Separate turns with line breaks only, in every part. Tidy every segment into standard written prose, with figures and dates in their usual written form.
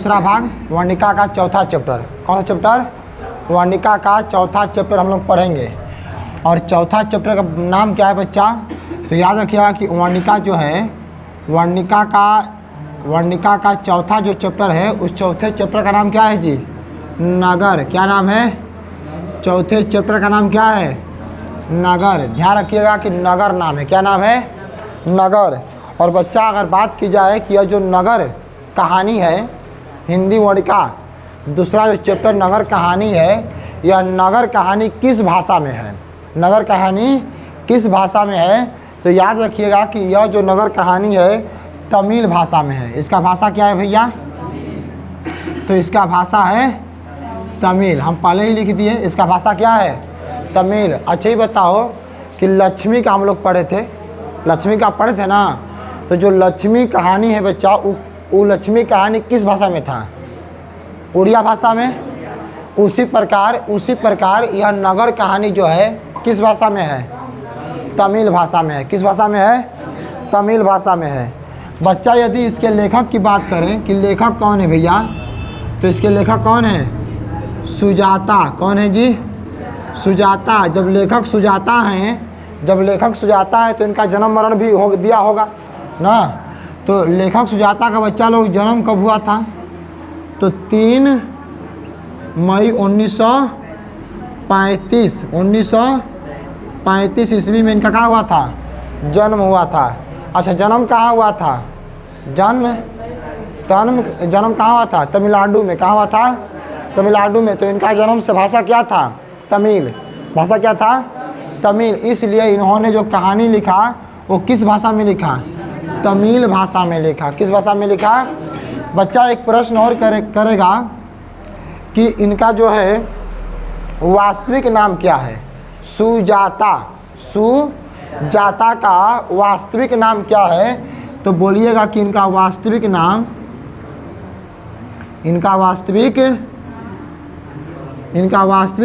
दूसरा भाग वर्णिका का चौथा चैप्टर। कौन सा चैप्टर? वर्णिका का चौथा चैप्टर हम लोग पढ़ेंगे। और चौथा चैप्टर का नाम क्या है बच्चा? तो याद रखिएगा कि वर्णिका जो है, वर्णिका का चौथा जो चैप्टर है, उस चौथे चैप्टर का नाम क्या है जी? नगर। क्या नाम है? चौथे चैप्टर का नाम क्या है? नगर। ध्यान रखिएगा कि नगर नाम है। क्या नाम है? नगर। और बच्चा अगर बात की जाए कि यह जो नगर कहानी है, हिंदी वर्णिका दूसरा जो चैप्टर नगर कहानी है, यह नगर कहानी किस भाषा में है? नगर कहानी किस भाषा में है? तो याद रखिएगा कि यह जो नगर कहानी है तमिल भाषा में है। इसका भाषा क्या है भैया? तो इसका भाषा है तमिल। हम पहले ही लिख दिए, इसका भाषा क्या है? तमिल। अच्छा ही बताओ कि लक्ष्मी का हम लोग पढ़े थे, लक्ष्मी का पढ़े थे ना? तो जो लक्ष्मी कहानी है बच्चा, वो लक्ष्मी कहानी किस भाषा में था? उड़िया भाषा में। उसी प्रकार यह नगर कहानी जो है किस भाषा में है? तमिल भाषा में है। किस भाषा में है? तमिल भाषा में है। बच्चा यदि इसके लेखक की बात करें कि लेखक कौन है भैया, तो इसके लेखक कौन है? सुजाता। कौन है जी? सुजाता। जब लेखक सुजाता है तो इनका जन्म मरण भी दिया होगा ना? तो लेखक सुजाता का बच्चा लोग जन्म कब हुआ था? तो 3 मई 1935 ईस्वी में इनका क्या हुआ था? जन्म हुआ था। अच्छा, जन्म कहाँ हुआ था? जन्म कहाँ हुआ था? तमिलनाडु में। कहाँ हुआ था? तमिलनाडु में। तो इनका जन्म से भाषा क्या था? तमिल। भाषा क्या था? तमिल। इसलिए इन्होंने जो कहानी लिखा वो किस भाषा में लिखा? तमिल भाषा में लिखा। किस भाषा में लिखा? बच्चा एक प्रश्न और करेगा कि इनका जो है वास्तविक नाम क्या है? सुजाता का वास्तविक नाम क्या है? तो बोलिएगा कि इनका वास्तविक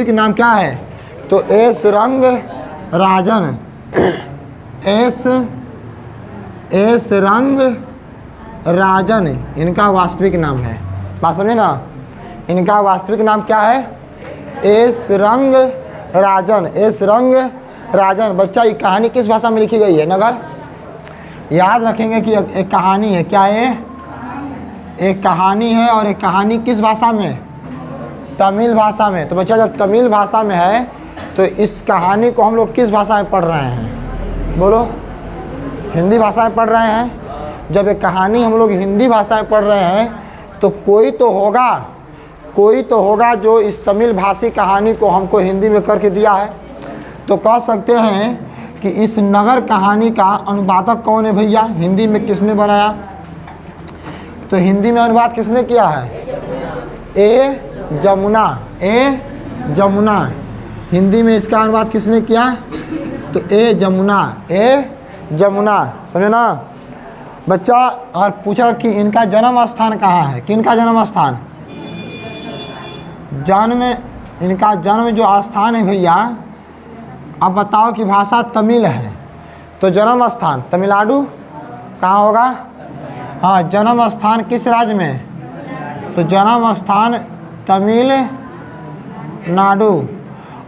नाम क्या है? तो एस रंग राजन इनका वास्तविक नाम है। बात समझे ना? इनका वास्तविक नाम क्या है? एस रंग राजन। बच्चा ये कहानी किस भाषा में लिखी गई है? नगर। याद रखेंगे कि एक कहानी है। क्या है? एक कहानी है। और एक कहानी किस भाषा में? तमिल भाषा में। तो बच्चा जब तमिल भाषा में है तो इस कहानी को हम लोग किस भाषा में पढ़ रहे हैं? बोलो। हिंदी भाषा में पढ़ रहे हैं। जब एक कहानी हम लोग हिंदी भाषा में पढ़ रहे हैं तो कोई तो होगा जो इस तमिल भाषी कहानी को हमको हिंदी में करके दिया है। तो कह सकते हैं कि इस नगर कहानी का अनुवादक कौन है भैया? हिंदी में किसने बनाया? तो हिंदी में अनुवाद किसने किया है? ए जमुना। हिंदी में इसका अनुवाद किसने किया? तो ए जमुना। समझे ना बच्चा? और पूछा कि इनका जन्म स्थान कहाँ है? किनका जन्म स्थान? इनका जन्म जो स्थान है भैया, अब बताओ कि भाषा तमिल है तो जन्म स्थान तमिलनाडु कहाँ होगा? हाँ, जन्म स्थान किस राज्य में? तो जन्म स्थान तमिलनाडु।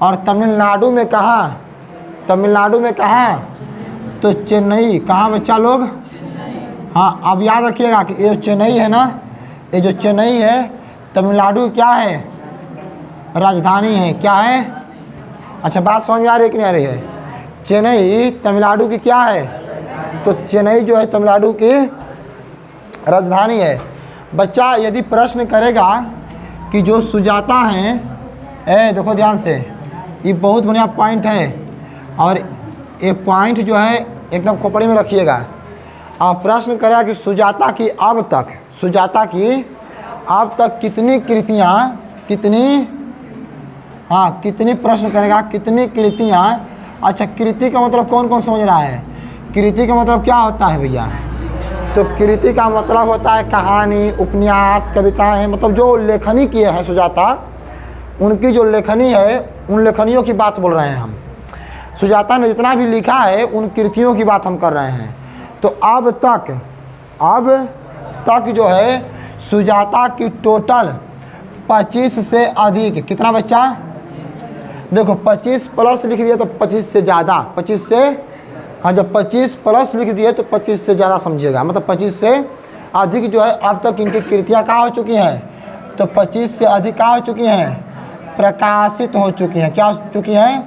और तमिलनाडु में कहाँ? तो चेन्नई। कहाँ बच्चा लोग? हाँ, अब याद रखिएगा कि ये चेन्नई है ना, ये जो चेन्नई है तमिलनाडु क्या है? राजधानी है। क्या है? अच्छा, बात समझ में आ रही है कि नहीं आ रही है? चेन्नई तमिलनाडु की क्या है? तो चेन्नई जो है तमिलनाडु की राजधानी है। बच्चा यदि प्रश्न करेगा कि जो सुजाता हैं, देखो ध्यान से, ये बहुत बढ़िया पॉइंट है और ये पॉइंट जो है एकदम खोपड़ी में रखिएगा। और प्रश्न करेगा कि सुजाता की अब तक कितनी कृतियाँ, कितनी प्रश्न करेगा, कितनी कृतियाँ। अच्छा, कृति का मतलब कौन कौन समझ रहा है? कृति का मतलब क्या होता है भैया? तो कृति का मतलब होता है कहानी, उपन्यास, कविताएं, मतलब जो लेखनी किए हैं सुजाता, उनकी जो लेखनी है, उन लेखनियों की बात बोल रहे हैं हम। सुजाता ने जितना भी लिखा है उन कृतियों की बात हम कर रहे हैं। तो अब तक जो है सुजाता की टोटल 25 से अधिक कितना बच्चा? देखो 25 प्लस लिख दिया तो 25 से ज़्यादा, 25 से, हाँ जब 25 प्लस लिख दिए तो 25 से ज़्यादा समझिएगा, मतलब 25 से अधिक जो है अब तक इनकी कृतियाँ कहाँ हो चुकी हैं? तो 25 से अधिक कहाँ हो चुकी हैं? प्रकाशित हो चुकी हैं। क्या हो चुकी हैं?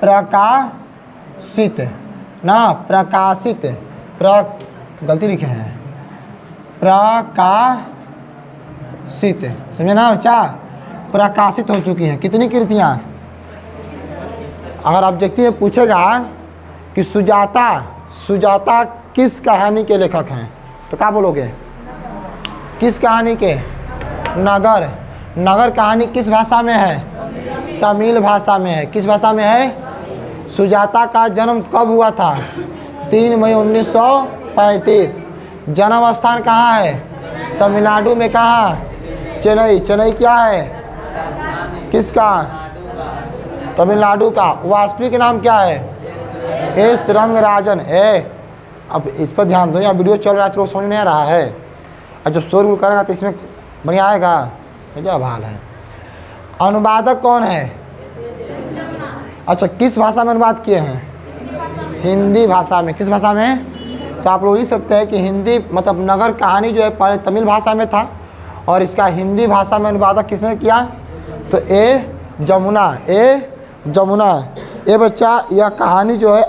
प्रकाशित ना, प्रकाशित, गलती लिखे हैं, प्रकाशित, समझे ना बच्चा? प्रकाशित हो चुकी हैं। कितनी कृतियाँ? अगर ऑब्जेक्टिव में पूछेगा कि सुजाता किस कहानी के लेखक हैं तो क्या बोलोगे? किस कहानी के? नगर कहानी किस भाषा में है? तमिल भाषा में है। किस भाषा में है? सुजाता का जन्म कब हुआ था? 3 मई 1935। जन्म स्थान कहाँ है? तमिलनाडु में। कहाँ? चेन्नई क्या है? किसका? तमिलनाडु का। वास्तविक नाम क्या है? एस रंगराजन। अब इस पर ध्यान दो, यहाँ वीडियो चल रहा है तो समझ नहीं आ रहा है, और जब शोर करेगा तो इसमें बढ़िया आएगा। क्या हाल है? अनुवादक कौन है? अच्छा, किस भाषा में अनुवाद किए हैं? हिंदी भाषा में। किस भाषा में? तो आप लोग लिख सकते हैं कि हिंदी, मतलब नगर कहानी जो है पहले तमिल भाषा में था और इसका हिंदी भाषा में अनुवादक किसने किया? तो ए जमुना। ये बच्चा, यह कहानी जो है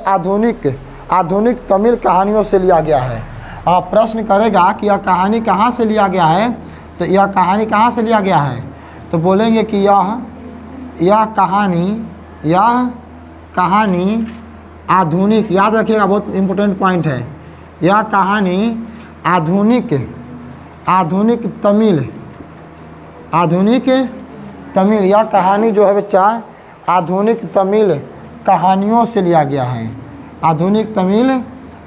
आधुनिक तमिल कहानियों से लिया गया है। आप प्रश्न करेगा कि यह कहानी कहाँ से लिया गया है, तो यह कहानी कहाँ से लिया गया है, तो बोलेंगे कि यह कहानी आधुनिक, याद रखिएगा बहुत इम्पोर्टेंट पॉइंट है, यह कहानी आधुनिक तमिल, यह कहानी जो है बच्चा आधुनिक तमिल कहानियों से लिया गया है। आधुनिक तमिल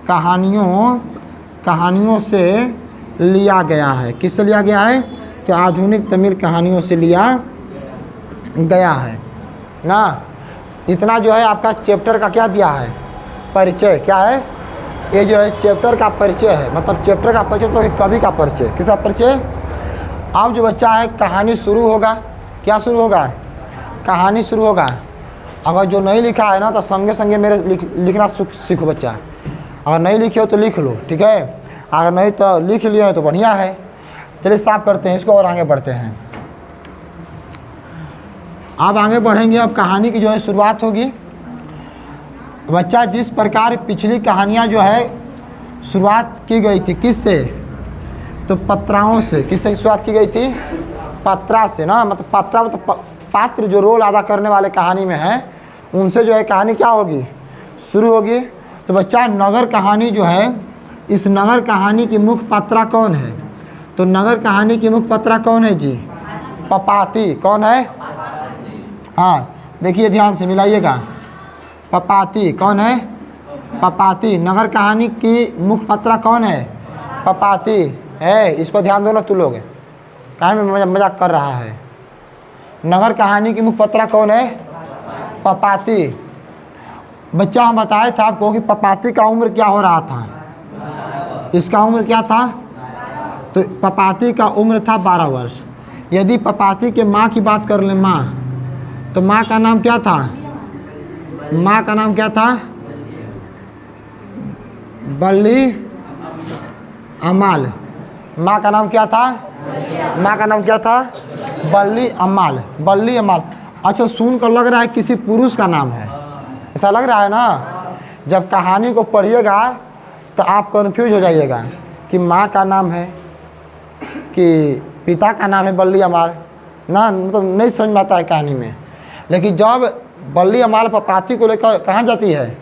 कहानियों से लिया गया है। किससे लिया गया है? तो आधुनिक तमिल कहानियों से लिया गया है ना। इतना जो है आपका चैप्टर का क्या दिया है? परिचय। क्या है? ये जो है चैप्टर का परिचय है, मतलब चैप्टर का परिचय तो कवि का परिचय। किसका परिचय? अब जो बच्चा है कहानी शुरू होगा। क्या शुरू होगा? कहानी शुरू होगा। अगर जो नहीं लिखा है ना तो संगे मेरे लिखना सीखो बच्चा। अगर नहीं लिखे हो तो लिख लो, ठीक है? अगर नहीं तो लिख लिए हो तो बढ़िया है। चलिए साफ करते हैं इसको और आगे बढ़ते हैं। अब आगे बढ़ेंगे। अब कहानी की जो है शुरुआत होगी। बच्चा, जिस प्रकार पिछली कहानियाँ जो है शुरुआत की गई थी, किससे? तो पत्राओं से। किससे शुरुआत की गई थी? पत्रा से ना, मतलब पत्रा मतलब पात्र जो रोल अदा करने वाले कहानी में है, उनसे जो है कहानी क्या होगी? शुरू होगी। तो बच्चा, नगर कहानी जो है, इस नगर कहानी की मुख्य पात्रा कौन है? तो नगर कहानी की मुख्य पात्रा कौन है जी? पपाती। कौन है? हाँ देखिए ध्यान से मिलाइएगा। पपाती कौन है? पपाती। नगर कहानी की मुख्य पात्रा कौन है? पपाती है। इस पर ध्यान दो ना तू लोग, काहे में मजाक कर रहा है। नगर कहानी की मुख्य पात्रा कौन है? पपाती। बच्चा, हम बताए थे आपको कि पपाती का उम्र क्या हो रहा था? इसका उम्र क्या था? तो पपाती का उम्र था 12 वर्ष। यदि पपाती के माँ की बात कर ले, माँ, तो माँ का नाम क्या था? माँ का नाम क्या था? बल्ली अम्माल। माँ का नाम क्या था? माँ का नाम क्या था? बल्ली अम्माल। बल्ली अम्माल। अच्छा, सुन कर लग रहा है किसी पुरुष का नाम है, ऐसा लग रहा है ना। जब कहानी को पढ़िएगा तो आप कंफ्यूज हो जाइएगा कि माँ का नाम है कि पिता का नाम है बल्ली अम्माल ना, मतलब नहीं समझ में आता है कहानी में। लेकिन जब बल्ली अम्माल पपाती को लेकर कहाँ जाती है?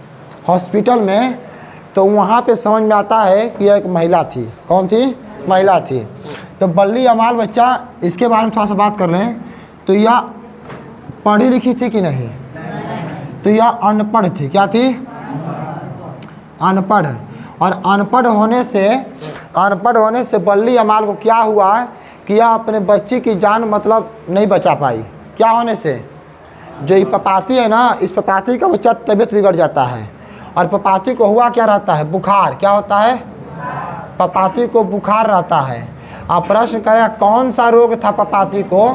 हॉस्पिटल में, तो वहाँ पे समझ में आता है कि यह एक महिला थी। कौन थी? महिला थी। तो बल्ली अम्माल बच्चा, इसके बारे में थोड़ा सा बात कर लें तो यह पढ़ी लिखी थी कि नहीं? तो यह अनपढ़ थी। क्या थी? अनपढ़। और अनपढ़ होने से बल्ली अम्माल को क्या हुआ कि यह अपने बच्ची की जान मतलब नहीं बचा पाई। क्या होने से? जो ये पपाती है ना, इस पपाती का बच्चा तबीयत बिगड़ जाता है। और पपाती को हुआ क्या रहता है? बुखार। क्या होता है? पपाती को बुखार रहता है। अब प्रश्न करेगा कौन सा रोग था पपाती को,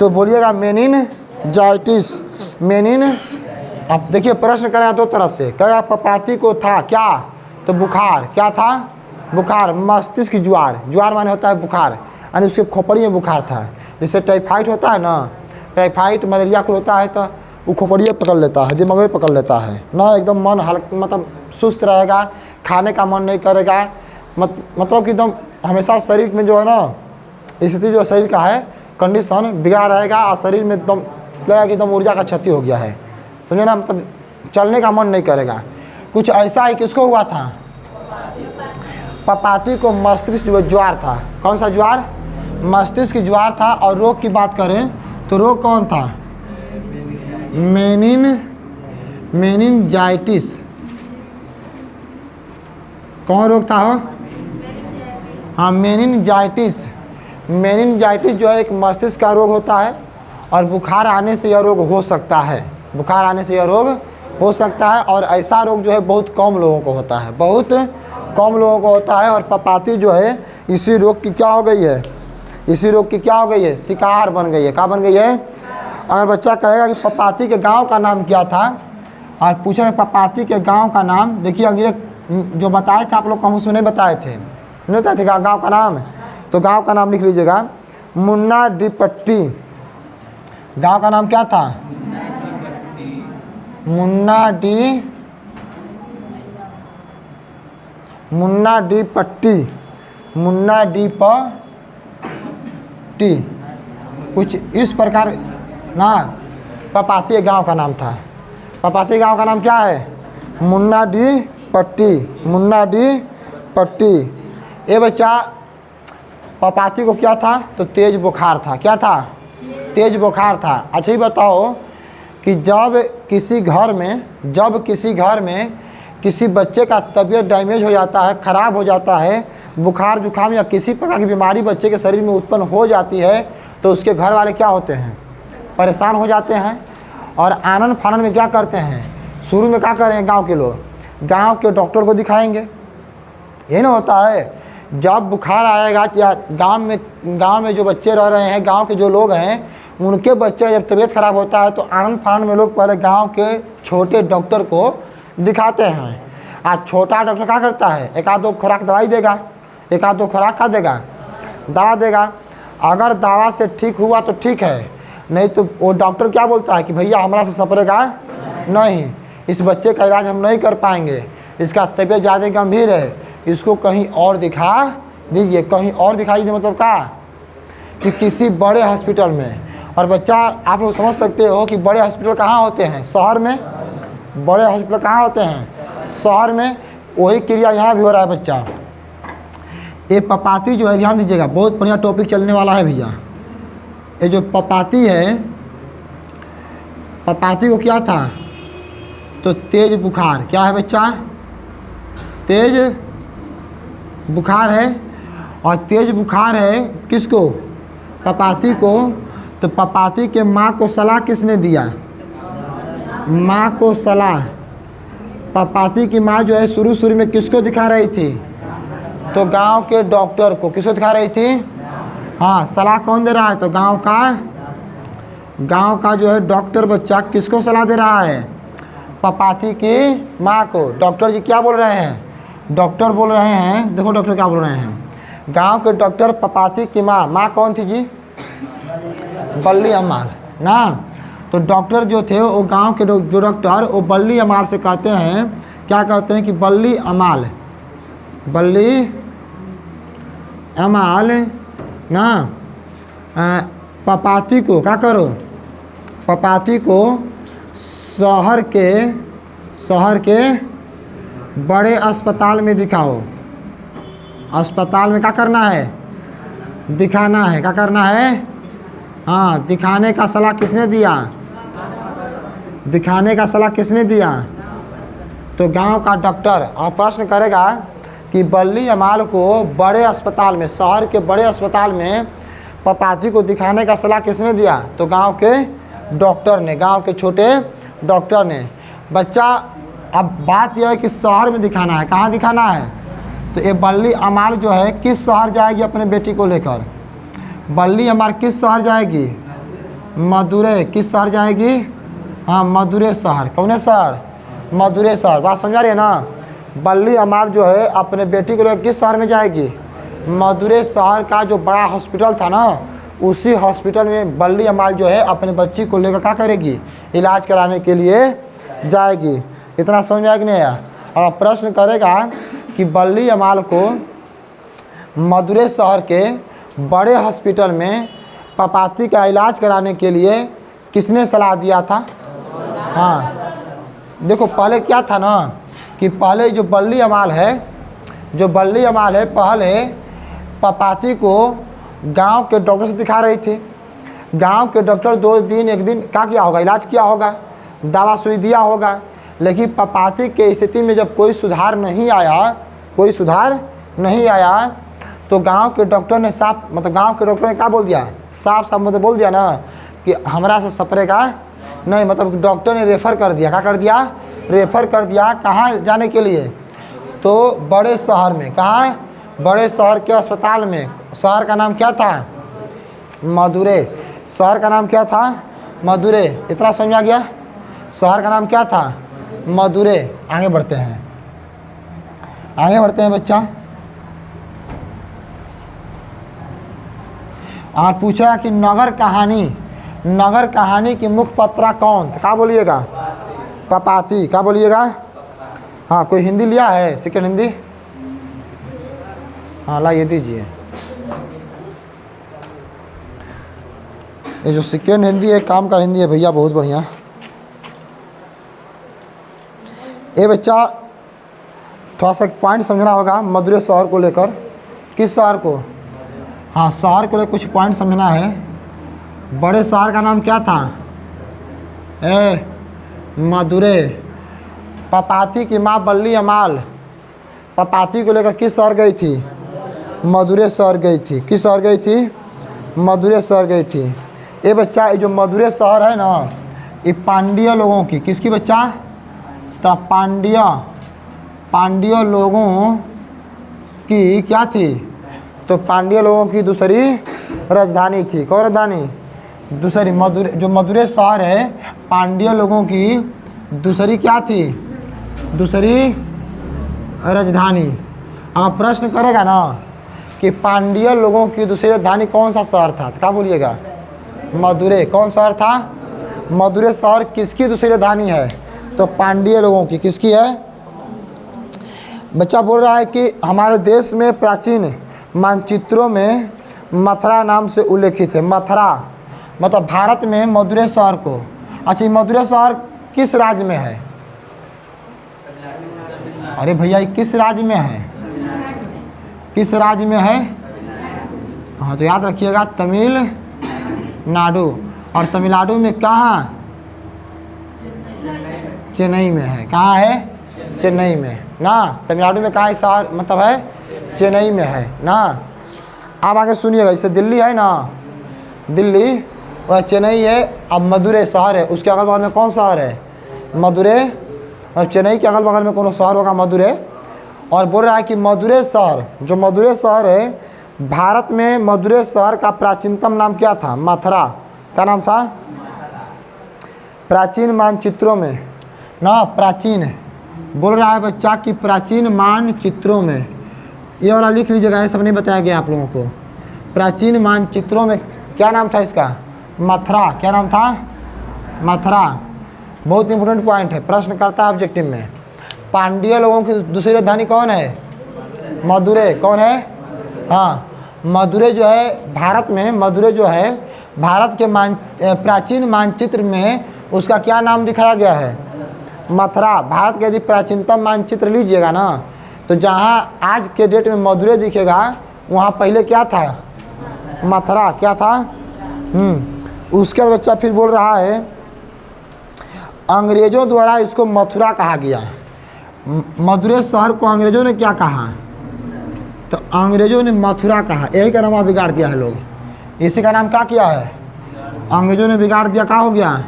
तो बोलिएगा मेनिनजाइटिस। अब देखिए प्रश्न करेगा दो तरह से, कहेगा पपाती को था क्या, तो बुखार, क्या था, बुखार। मस्तिष्क की ज्वार माने होता है बुखार, यानी उसके खोपड़ी में बुखार था। जैसे टाइफाइड होता है ना, टाइफाइड मलेरिया को होता है तो वो खोपड़िए पकड़ लेता है, दिमाग में पकड़ लेता है ना, एकदम मन हल्का मतलब सुस्त रहेगा, खाने का मन नहीं करेगा, मतलब कि एकदम हमेशा शरीर में जो है ना स्थिति जो शरीर का है कंडीशन बिगड़ा रहेगा और शरीर में एकदम लगेगा कि एकदम ऊर्जा का क्षति हो गया है, समझे ना, मतलब चलने का मन नहीं करेगा। कुछ ऐसा ही किसको हुआ था, पपाती को मस्तिष्क ज्वार था। कौन सा ज्वार, मस्तिष्क की ज्वार था। और रोग की बात करें तो रोग कौन था, मेनिनजाइटिस। कौन रोग था हो, हाँ मेनिनजाइटिस। मेनिनजाइटिस जो है एक मस्तिष्क का रोग होता है और बुखार आने से यह रोग हो सकता है, बुखार आने से यह रोग हो सकता है। और ऐसा रोग जो है बहुत कम लोगों को होता है, बहुत कम लोगों को होता है। और पपाती जो है इसी रोग की क्या हो गई है, इसी रोग की क्या हो गई है, शिकार बन गई है। क्या बन गई है। अगर बच्चा कहेगा कि पपाती के गांव का नाम क्या था और पूछेगा पपाती के गांव का नाम, देखिए अगले जो बताए थे आप लोग को हम उसमें नहीं बताए थे, नहीं बताए थे गाँव का नाम, तो गांव का नाम लिख लीजिएगा मुन्नाडीपट्टी। गांव का नाम क्या था, मुन्नाडीपट्टी, कुछ इस प्रकार ना पपाती गांव का नाम था। पपाती गांव का नाम क्या है, मुन्नाडीपट्टी। ये बच्चा पपाती को क्या था, तो तेज बुखार था। क्या था, तेज बुखार था। अच्छा ही बताओ कि जब किसी घर में किसी बच्चे का तबीयत डैमेज हो जाता है, ख़राब हो जाता है, बुखार जुखाम या किसी प्रकार की बीमारी बच्चे के शरीर में उत्पन्न हो जाती है, तो उसके घर वाले क्या होते हैं, परेशान हो जाते हैं। और आनन फानन में क्या करते हैं, शुरू में क्या करेंगे गांव के लोग, गांव के डॉक्टर को दिखाएंगे। यही ना होता है, जब बुखार आएगा या गांव में जो बच्चे रह रहे हैं, गांव के जो लोग हैं, उनके बच्चे जब तबीयत खराब होता है तो आनन फानन में लोग पहले गांव के छोटे डॉक्टर को दिखाते हैं। आज छोटा डॉक्टर क्या करता है, एक आध दो खुराक दवाई देगा, एक आध दो खुराक क्या देगा, दवा देगा। अगर दवा से ठीक हुआ तो ठीक है, नहीं तो वो डॉक्टर क्या बोलता है कि भैया हमारा से सपरेगा नहीं, इस बच्चे का इलाज हम नहीं कर पाएंगे, इसका तबीयत ज़्यादा गंभीर है, इसको कहीं और दिखा दीजिए। कहीं और दिखाई दीजिए मतलब क्या, कि किसी बड़े हॉस्पिटल में। और बच्चा आप लोग समझ सकते हो कि बड़े हॉस्पिटल कहाँ होते हैं, शहर में। बड़े हॉस्पिटल कहाँ होते हैं, शहर में। वही क्रिया यहाँ भी हो रहा है बच्चा। ये पपाती जो है, ध्यान दीजिएगा, बहुत बढ़िया टॉपिक चलने वाला है भैया। ये जो पपाती है, पपाती को क्या था, तो तेज बुखार। क्या है बच्चा, तेज बुखार है। और तेज बुखार है किसको, पपाती को। तो पपाती के माँ को सलाह किसने दिया, माँ को सलाह। पपाती की माँ जो है शुरू में किसको दिखा रही थी, तो गांव के डॉक्टर को। किसको दिखा रही थी, हाँ, सलाह कौन दे रहा है, तो गांव का जो है डॉक्टर बच्चा किसको सलाह दे रहा है, पपाती की माँ को। डॉक्टर जी क्या बोल रहे हैं, डॉक्टर बोल रहे हैं, देखो डॉक्टर क्या बोल रहे हैं, गांव के डॉक्टर पपाती की माँ कौन थी जी, बल्ली अमाल ना। तो डॉक्टर जो थे वो गांव के जो डॉक्टर वो बल्ली अमाल से कहते हैं, क्या कहते हैं कि बल्ली अमाल ना, पपाती को क्या करो, पपाती को शहर के बड़े अस्पताल में दिखाओ। अस्पताल में क्या करना है, दिखाना है। क्या करना है, हाँ, दिखाने का सलाह किसने दिया, दिखाने का सलाह किसने दिया, तो गांव का डॉक्टर। और प्रश्न करेगा कि बल्ली अमाल को बड़े अस्पताल में, शहर के बड़े अस्पताल में पपाती को दिखाने का सलाह किसने दिया, तो गांव के डॉक्टर ने, गांव के छोटे डॉक्टर ने। बच्चा अब बात यह है कि शहर में दिखाना है। कहाँ दिखाना है, तो ये बल्ली अमाल जो है किस शहर जाएगी अपने बेटी को लेकर? बल्ली अमाल किस शहर जाएगी? मदुरै। किस शहर जाएगी? हाँ, मदुरै शहर। कौन है शहर? मदुरै शहर। बात समझा रहे हैं ना? बल्ली अमाल जो है अपने बेटी को लेकर किस शहर में जाएगी? मदुरै शहर का जो बड़ा हॉस्पिटल था ना, उसी हॉस्पिटल में बल्ली अमाल जो है अपने बच्ची को लेकर क्या करेगी? इलाज कराने के लिए जाएगी। इतना समझ में आया कि नहीं आया? अब प्रश्न करेगा कि बल्ली अमाल को मदुरै शहर के बड़े हॉस्पिटल में पपाती का इलाज कराने के लिए किसने सलाह दिया था? हाँ, देखो पहले क्या था ना कि पहले जो बल्ली अमाल है पहले पपाती को गांव के डॉक्टर से दिखा रही थी। गांव के डॉक्टर 2 दिन 1 दिन क्या किया होगा? इलाज किया होगा, दवा सुई दिया होगा। लेकिन पपाती के स्थिति में जब कोई सुधार नहीं आया तो गांव के डॉक्टर ने गांव के डॉक्टर ने क्या बोल दिया? साफ मतलब बोल दिया ना कि हमरा से सपरेगा नहीं। मतलब डॉक्टर ने रेफ़र कर दिया। क्या कर दिया? रेफ़र कर दिया। कहाँ जाने के लिए? तो बड़े शहर में। कहाँ? बड़े शहर के अस्पताल में। शहर का नाम क्या था? मदुरै। शहर का नाम क्या था? मदुरै। इतना समझ आ गया? शहर का नाम क्या था? मदुरै। आगे बढ़ते हैं बच्चा। और पूछा कि नगर कहानी की मुख्य पत्रा कौन? तो क्या बोलिएगा? पपाती। क्या बोलिएगा? हाँ, कोई हिंदी लिया है? सेकेंड हिंदी? हाँ, लाइए दीजिए। ये जो सेकेंड हिंदी है काम का हिंदी है भैया, बहुत बढ़िया। ये बच्चा थोड़ा सा पॉइंट समझना होगा मदुरै शहर को लेकर। किस शहर को? हाँ, शहर को लेकर कुछ पॉइंट समझना है। बड़े शहर का नाम क्या था? मदुरै। पपाती की माँ बल्ली अमाल पपाती को लेकर किस शहर गई थी? मदुरै शहर गई थी। किस शहर गई थी? मदुरै शहर गई थी। ये बच्चा, ये जो मदुरै शहर है ना, ये पांड्य लोगों की, किसकी बच्चा? तो पांड्य लोगों की क्या थी? तो पांड्य लोगों की दूसरी राजधानी थी। कौन राजधानी? दूसरी। जो मदुरै शहर है पांड्य लोगों की दूसरी क्या थी? दूसरी राजधानी। अब प्रश्न करेगा ना कि पांड्य लोगों की दूसरी राजधानी कौन सा शहर था? तो क्या बोलिएगा? मदुरै। कौन शहर था? मदुरै शहर किसकी दूसरी राजधानी है? तो पांड्य लोगों की। किसकी है? बच्चा बोल रहा है कि हमारे देश में प्राचीन मानचित्रों में मथुरा नाम से उल्लेखित है। मथुरा मतलब भारत में मदुरै शहर को। अच्छा, मदुरै शहर किस राज्य में है? अरे भैया, किस राज्य में है? किस राज्य में है? हाँ, तो याद रखिएगा तमिलनाडु। और तमिलनाडु में कहाँ? चेन्नई में है। कहाँ है? चेन्नई में ना। तमिलनाडु में कहाँ शहर मतलब है? चेन्नई में है ना। अब आगे सुनिएगा, जैसे दिल्ली है ना, दिल्ली वह चेन्नई है। अब मदुरै शहर है, उसके अगल बगल में कौन शहर है? मदुरै। और चेन्नई के अगल बगल में कौन शहर होगा? मदुरै। और बोल रहा है कि मदुरै शहर, जो मदुरै शहर है भारत में, मदुरै शहर का प्राचीनतम नाम क्या था? मथुरा। क्या नाम था? प्राचीन मानचित्रों में ना, प्राचीन बोल रहा है बच्चा कि प्राचीन मानचित्रों में, ये वाला लिख लीजिएगा, ये सब नहीं बताया गया आप लोगों को। प्राचीन मानचित्रों में क्या नाम था इसका? मथुरा। क्या नाम था? मथुरा। बहुत इंपॉर्टेंट पॉइंट है, प्रश्न करता है ऑब्जेक्टिव में। पांड्य लोगों की दूसरी राजधानी कौन है? मदुरै। कौन है? हाँ, मदुरै जो है भारत में, मदुरै जो है भारत के प्राचीन मानचित्र में उसका क्या नाम दिखाया गया है? मथुरा। भारत के यदि प्राचीनतम मानचित्र लीजिएगा ना, तो जहाँ आज के डेट में मदुरै दिखेगा वहाँ पहले क्या था? मथुरा। क्या था? उसके बाद बच्चा फिर बोल रहा है अंग्रेज़ों द्वारा इसको मथुरा कहा गया। मदुरै शहर को अंग्रेज़ों ने क्या कहा? तो अंग्रेज़ों ने मथुरा कहा। यही का नाम बिगाड़ दिया है लोग। इसी का नाम क्या किया है? अंग्रेज़ों ने बिगाड़ दिया। क्या हो गया?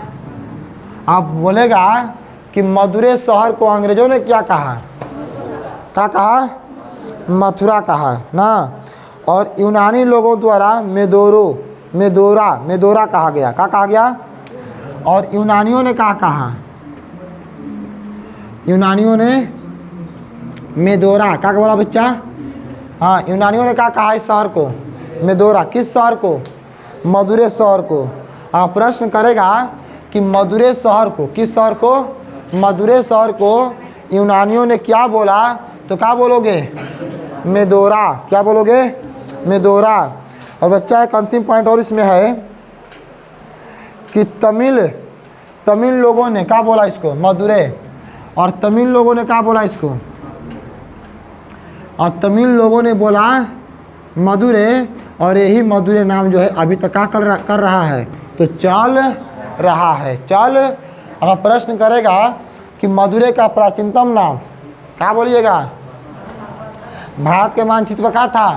आप बोलेगा कि मदुरै शहर को अंग्रेज़ों ने क्या कहा? क्या कहा? मथुरा कहा ना, और यूनानी लोगों द्वारा मेदोरा कहा गया। क्या कहा गया? और यूनानियों ने क्या कहा? यूनानियों ने मेदोरा क्या बोला बच्चा? हाँ, यूनानियों ने क्या कहा इस शहर को? मेदोरा। किस शहर को? मदुरै शहर को। हाँ, प्रश्न करेगा कि मदुरै शहर को, किस शहर को? मदुरै शहर को यूनानियों ने क्या बोला? तो क्या बोलोगे? मेदोरा। क्या बोलोगे? मेदोरा। और बच्चा एक अंतिम पॉइंट और इसमें है कि तमिल लोगों ने क्या बोला इसको? मदुरै। और तमिल लोगों ने क्या बोला इसको? और तमिल लोगों ने बोला मदुरै, और यही मदुरै नाम जो है अभी तक क्या कर रहा है? तो चल रहा है। चल। अब प्रश्न करेगा कि मदुरै का प्राचीनतम नाम क्या बोलिएगा? भारत के मानचित्र पर क्या था?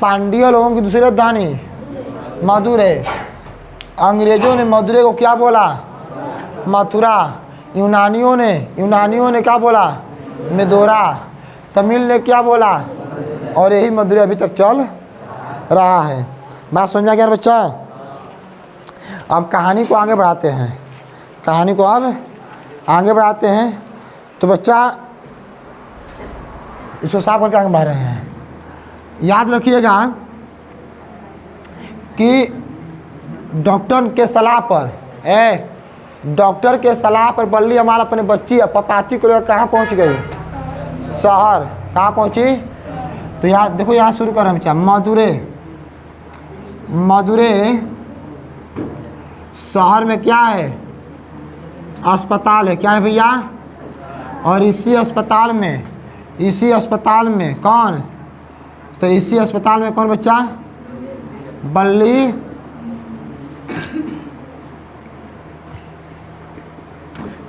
पांड्य लोगों की दूसरी राजधानी मदुरै। अंग्रेजों ने मदुरै को क्या बोला? मथुरा। यूनानियों ने क्या बोला? मेदोरा। तमिल ने क्या बोला? और यही मदुरै अभी तक चल रहा है। बात समझ में आ गया बच्चा? अब कहानी को आगे बढ़ाते हैं। कहानी को अब आगे बढ़ाते हैं। तो बच्चा इसको साफ करके आगे बढ़ रहे हैं। याद रखिएगा कि डॉक्टर के सलाह पर बल्ली अमाल अपने बच्ची पपाती को लेकर कहाँ पहुँच गई? शहर। कहाँ पहुँची? तो यहाँ देखो, यहाँ शुरू कर हम मदुरै शहर में क्या है? अस्पताल है। क्या है भैया? और इसी अस्पताल में कौन? तो इसी अस्पताल में कौन बच्चा? बल्ली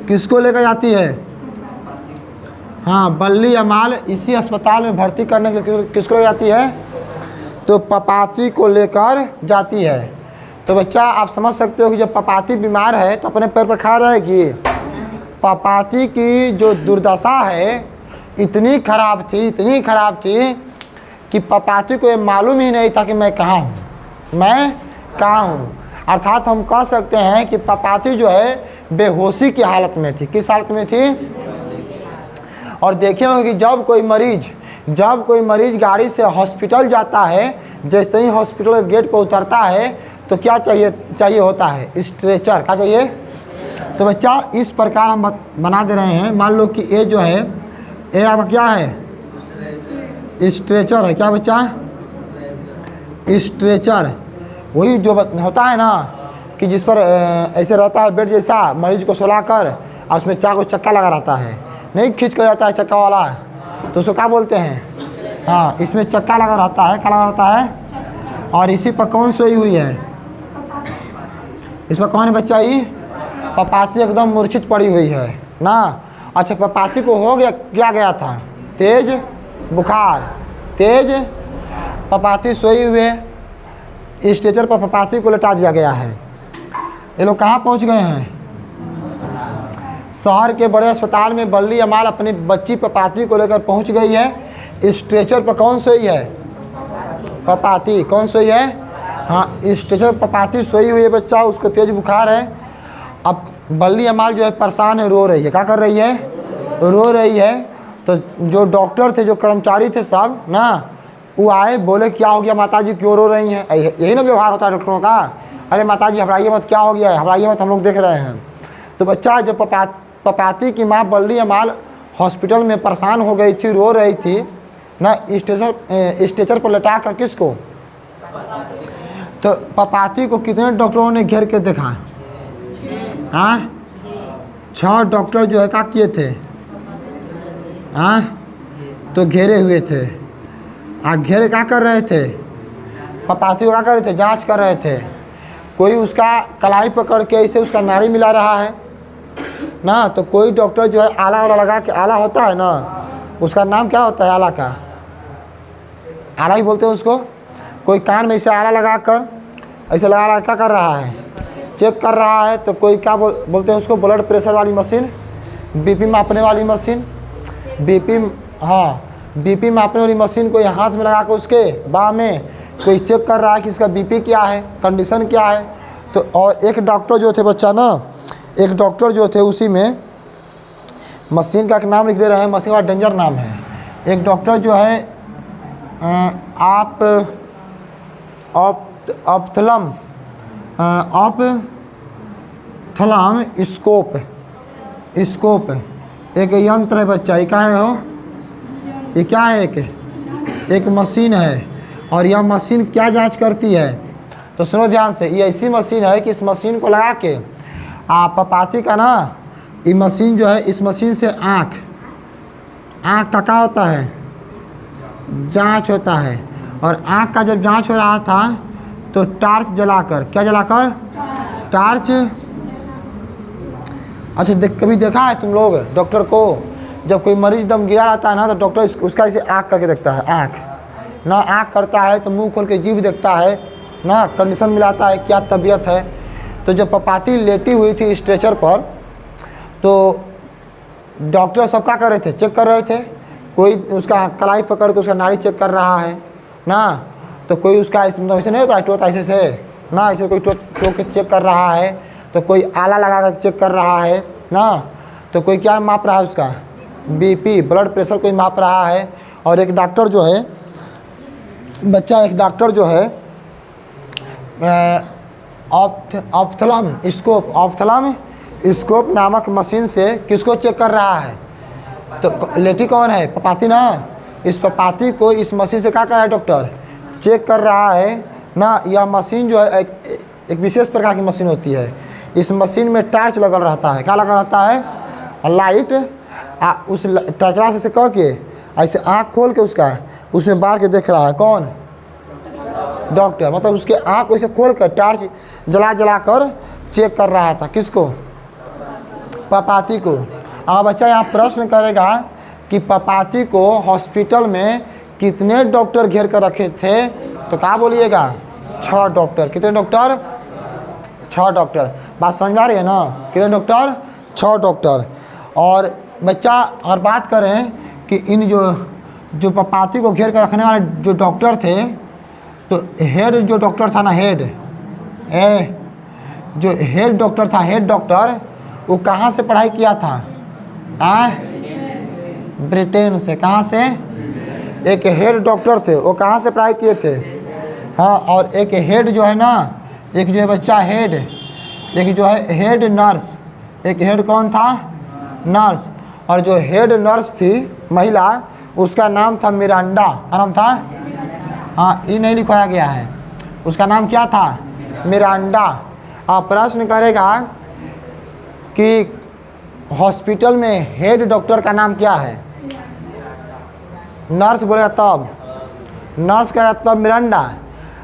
किसको लेकर जाती है? हाँ, बल्ली अमाल इसी अस्पताल में भर्ती करने के लिए किसको ले जाती है? तो पपाती को लेकर जाती है। तो बच्चा आप समझ सकते हो कि जब पपाती बीमार है तो अपने पैर पर खड़ा रहेगी। पपाती की जो दुर्दशा है इतनी खराब थी कि पपाती को ये मालूम ही नहीं था कि मैं कहाँ हूँ। अर्थात हम कह सकते हैं कि पपाती जो है बेहोशी की हालत में थी। किस हालत में थी? और देखे होंगे कि जब कोई मरीज गाड़ी से हॉस्पिटल जाता है, जैसे ही हॉस्पिटल के गेट पर उतरता है तो क्या चाहिए होता है? स्ट्रेचर। क्या चाहिए? तो बच्चा इस प्रकार हम बना दे रहे हैं। मान लो कि ये जो है, ये आपका क्या है? स्ट्रेचर है। क्या बच्चा? स्ट्रेचर वही जो होता है ना कि जिस पर ऐसे रहता है बेड जैसा, मरीज को सुला कर और उसमें चक्का लगा रहता है, नहीं खींच कर जाता है चक्का वाला, तो उसको क्या बोलते हैं? हाँ, इसमें चक्का लगा रहता है। क्या लगा रहता है? और इसी पर कौन सोई हुई है? इस पर कौन है बच्चा? ये पपाती एकदम मूर्छित पड़ी हुई है ना। अच्छा, पपाती को हो गया क्या गया था? तेज बुखार। पपाती सोई हुए, स्ट्रेचर पर पपाती को लटा दिया गया है। ये लोग कहाँ पहुँच गए हैं? शहर के बड़े अस्पताल में बल्ली अमाल अपनी बच्ची पपाती को लेकर पहुँच गई है। स्ट्रेचर पर कौन सोई है? पपाती। कौन सोई है? हाँ, स्ट्रेचर पर पपाती सोई हुई है बच्चा, उसको तेज बुखार है। अब बल्ली अमाल जो है परेशान है, रो रही है। क्या कर रही है? रो रही है। तो जो डॉक्टर थे, जो कर्मचारी थे सब ना, वो आए, बोले क्या हो गया माताजी, क्यों रो रही हैं? यही ना व्यवहार होता है डॉक्टरों का। अरे माताजी घबराइए मत, क्या हो गया है? घबराइए मत, हम लोग देख रहे हैं। तो बच्चा जब पपाती की माँ बल्ली अमाल हॉस्पिटल में परेशान हो गई थी, रो रही थी ना, स्ट्रेचर पर लटा कर किसको? तो पपाती को कितने डॉक्टरों ने घेर के देखा? हाँ, 6 डॉक्टर जो है क्या किए थे? हाँ, तो घेरे हुए थे। घेरे क्या कर रहे थे? पपाती को क्या कर रहे थे? जांच कर रहे थे। कोई उसका कलाई पकड़ के ऐसे उसका नाड़ी मिला रहा है ना, तो कोई डॉक्टर जो है आला वाला लगा के, आला होता है ना, उसका नाम क्या होता है? आला का आला ही बोलते हैं उसको। कोई कान में इसे आला लगा कर ऐसे लगा रहा, क्या कर रहा है? चेक कर रहा है। तो कोई क्या बोलते हैं उसको? ब्लड प्रेशर वाली मशीन, बीपी मापने वाली मशीन, बीपी, हाँ, बीपी मापने वाली मशीन को हाथ में लगा कर उसके बाह में कोई चेक कर रहा है कि इसका बीपी क्या है, कंडीशन क्या है। तो और एक डॉक्टर जो थे बच्चा ना, एक डॉक्टर जो थे उसी में मशीन का एक नाम लिख दे रहे हैं, मशीन का डेंजर नाम है। एक डॉक्टर जो है ऑप्थलम स्कोप एक यंत्र है बच्चा। ये क्या है हो, ये क्या है, एक मशीन है। और यह मशीन क्या जांच करती है, तो सुनो ध्यान से। ये ऐसी मशीन है कि इस मशीन को लगा के पपाती का ना, ये मशीन जो है, इस मशीन से आँख का क्या होता है, जांच होता है। और आँख का जब जांच हो रहा था तो टार्च जलाकर, क्या जलाकर, टार्च। अच्छा कभी देखा है तुम लोग डॉक्टर को, जब कोई मरीज दम गिरा रहता है ना, तो डॉक्टर उसका इसे आँख करके देखता है, आँख ना, आँख करता है तो मुंह खोल के जीभ देखता है ना, कंडीशन मिलाता है क्या तबीयत है। तो जब पपाती लेटी हुई थी स्ट्रेचर पर, तो डॉक्टर सब क्या कर रहे थे, चेक कर रहे थे। कोई उसका कलाई पकड़ के उसका नाड़ी चेक कर रहा है ना, तो कोई उसका ऐसे नहीं होता टोट ऐसे से ना, ऐसे कोई टोट के चेक कर रहा है, तो कोई आला लगा कर चेक कर रहा है ना, तो कोई क्या माप रहा है, उसका बीपी ब्लड प्रेशर कोई माप रहा है। और एक डॉक्टर जो है बच्चा, एक डॉक्टर जो है ऑप्थलम स्कोप नामक मशीन से किसको चेक कर रहा है, तो लेटी कौन है, पपाती ना। इस पपाती को इस मशीन से क्या कर रहा है, डॉक्टर चेक कर रहा है ना। यह मशीन जो है एक विशेष प्रकार की मशीन होती है। इस मशीन में टार्च लगल रहता है, क्या लगा रहता है, लाइट। उस टर्चवा से कह के ऐसे आँख खोल के उसका उसमें बार के देख रहा है, कौन, डॉक्टर। मतलब उसके आँख वैसे खोल कर टार्च जला कर चेक कर रहा था, किसको, पपाती को। अब बच्चा यहाँ प्रश्न करेगा कि पपाती को हॉस्पिटल में कितने डॉक्टर घेर कर रखे थे, तो क्या बोलिएगा, 6 डॉक्टर। कितने डॉक्टर, 6 डॉक्टर। बात समझ में आ रही है ना, कितने डॉक्टर, 6 डॉक्टर। और बच्चा अगर बात करें कि इन जो पपाती को घेर कर रखने वाले जो डॉक्टर थे, तो हेड जो डॉक्टर था ना, जो हेड डॉक्टर था, हेड डॉक्टर, वो कहाँ से पढ़ाई किया था, ब्रिटेन से। कहाँ से, एक हेड डॉक्टर थे, वो कहाँ से पढ़ाई किए थे, हाँ। और एक हेड जो है ना, एक जो है बच्चा हेड, एक जो है हेड नर्स, एक हेड कौन था, नर्स। और जो हेड नर्स थी महिला, उसका नाम था मिरांडा। क्या नाम था, हाँ, ये नहीं लिखवाया गया है, उसका नाम क्या था, मिरांडा। आप प्रश्न करेगा कि हॉस्पिटल में हेड डॉक्टर का नाम क्या है, नर्स बोलेगा तब, नर्स कहेगा तब मिरांडा।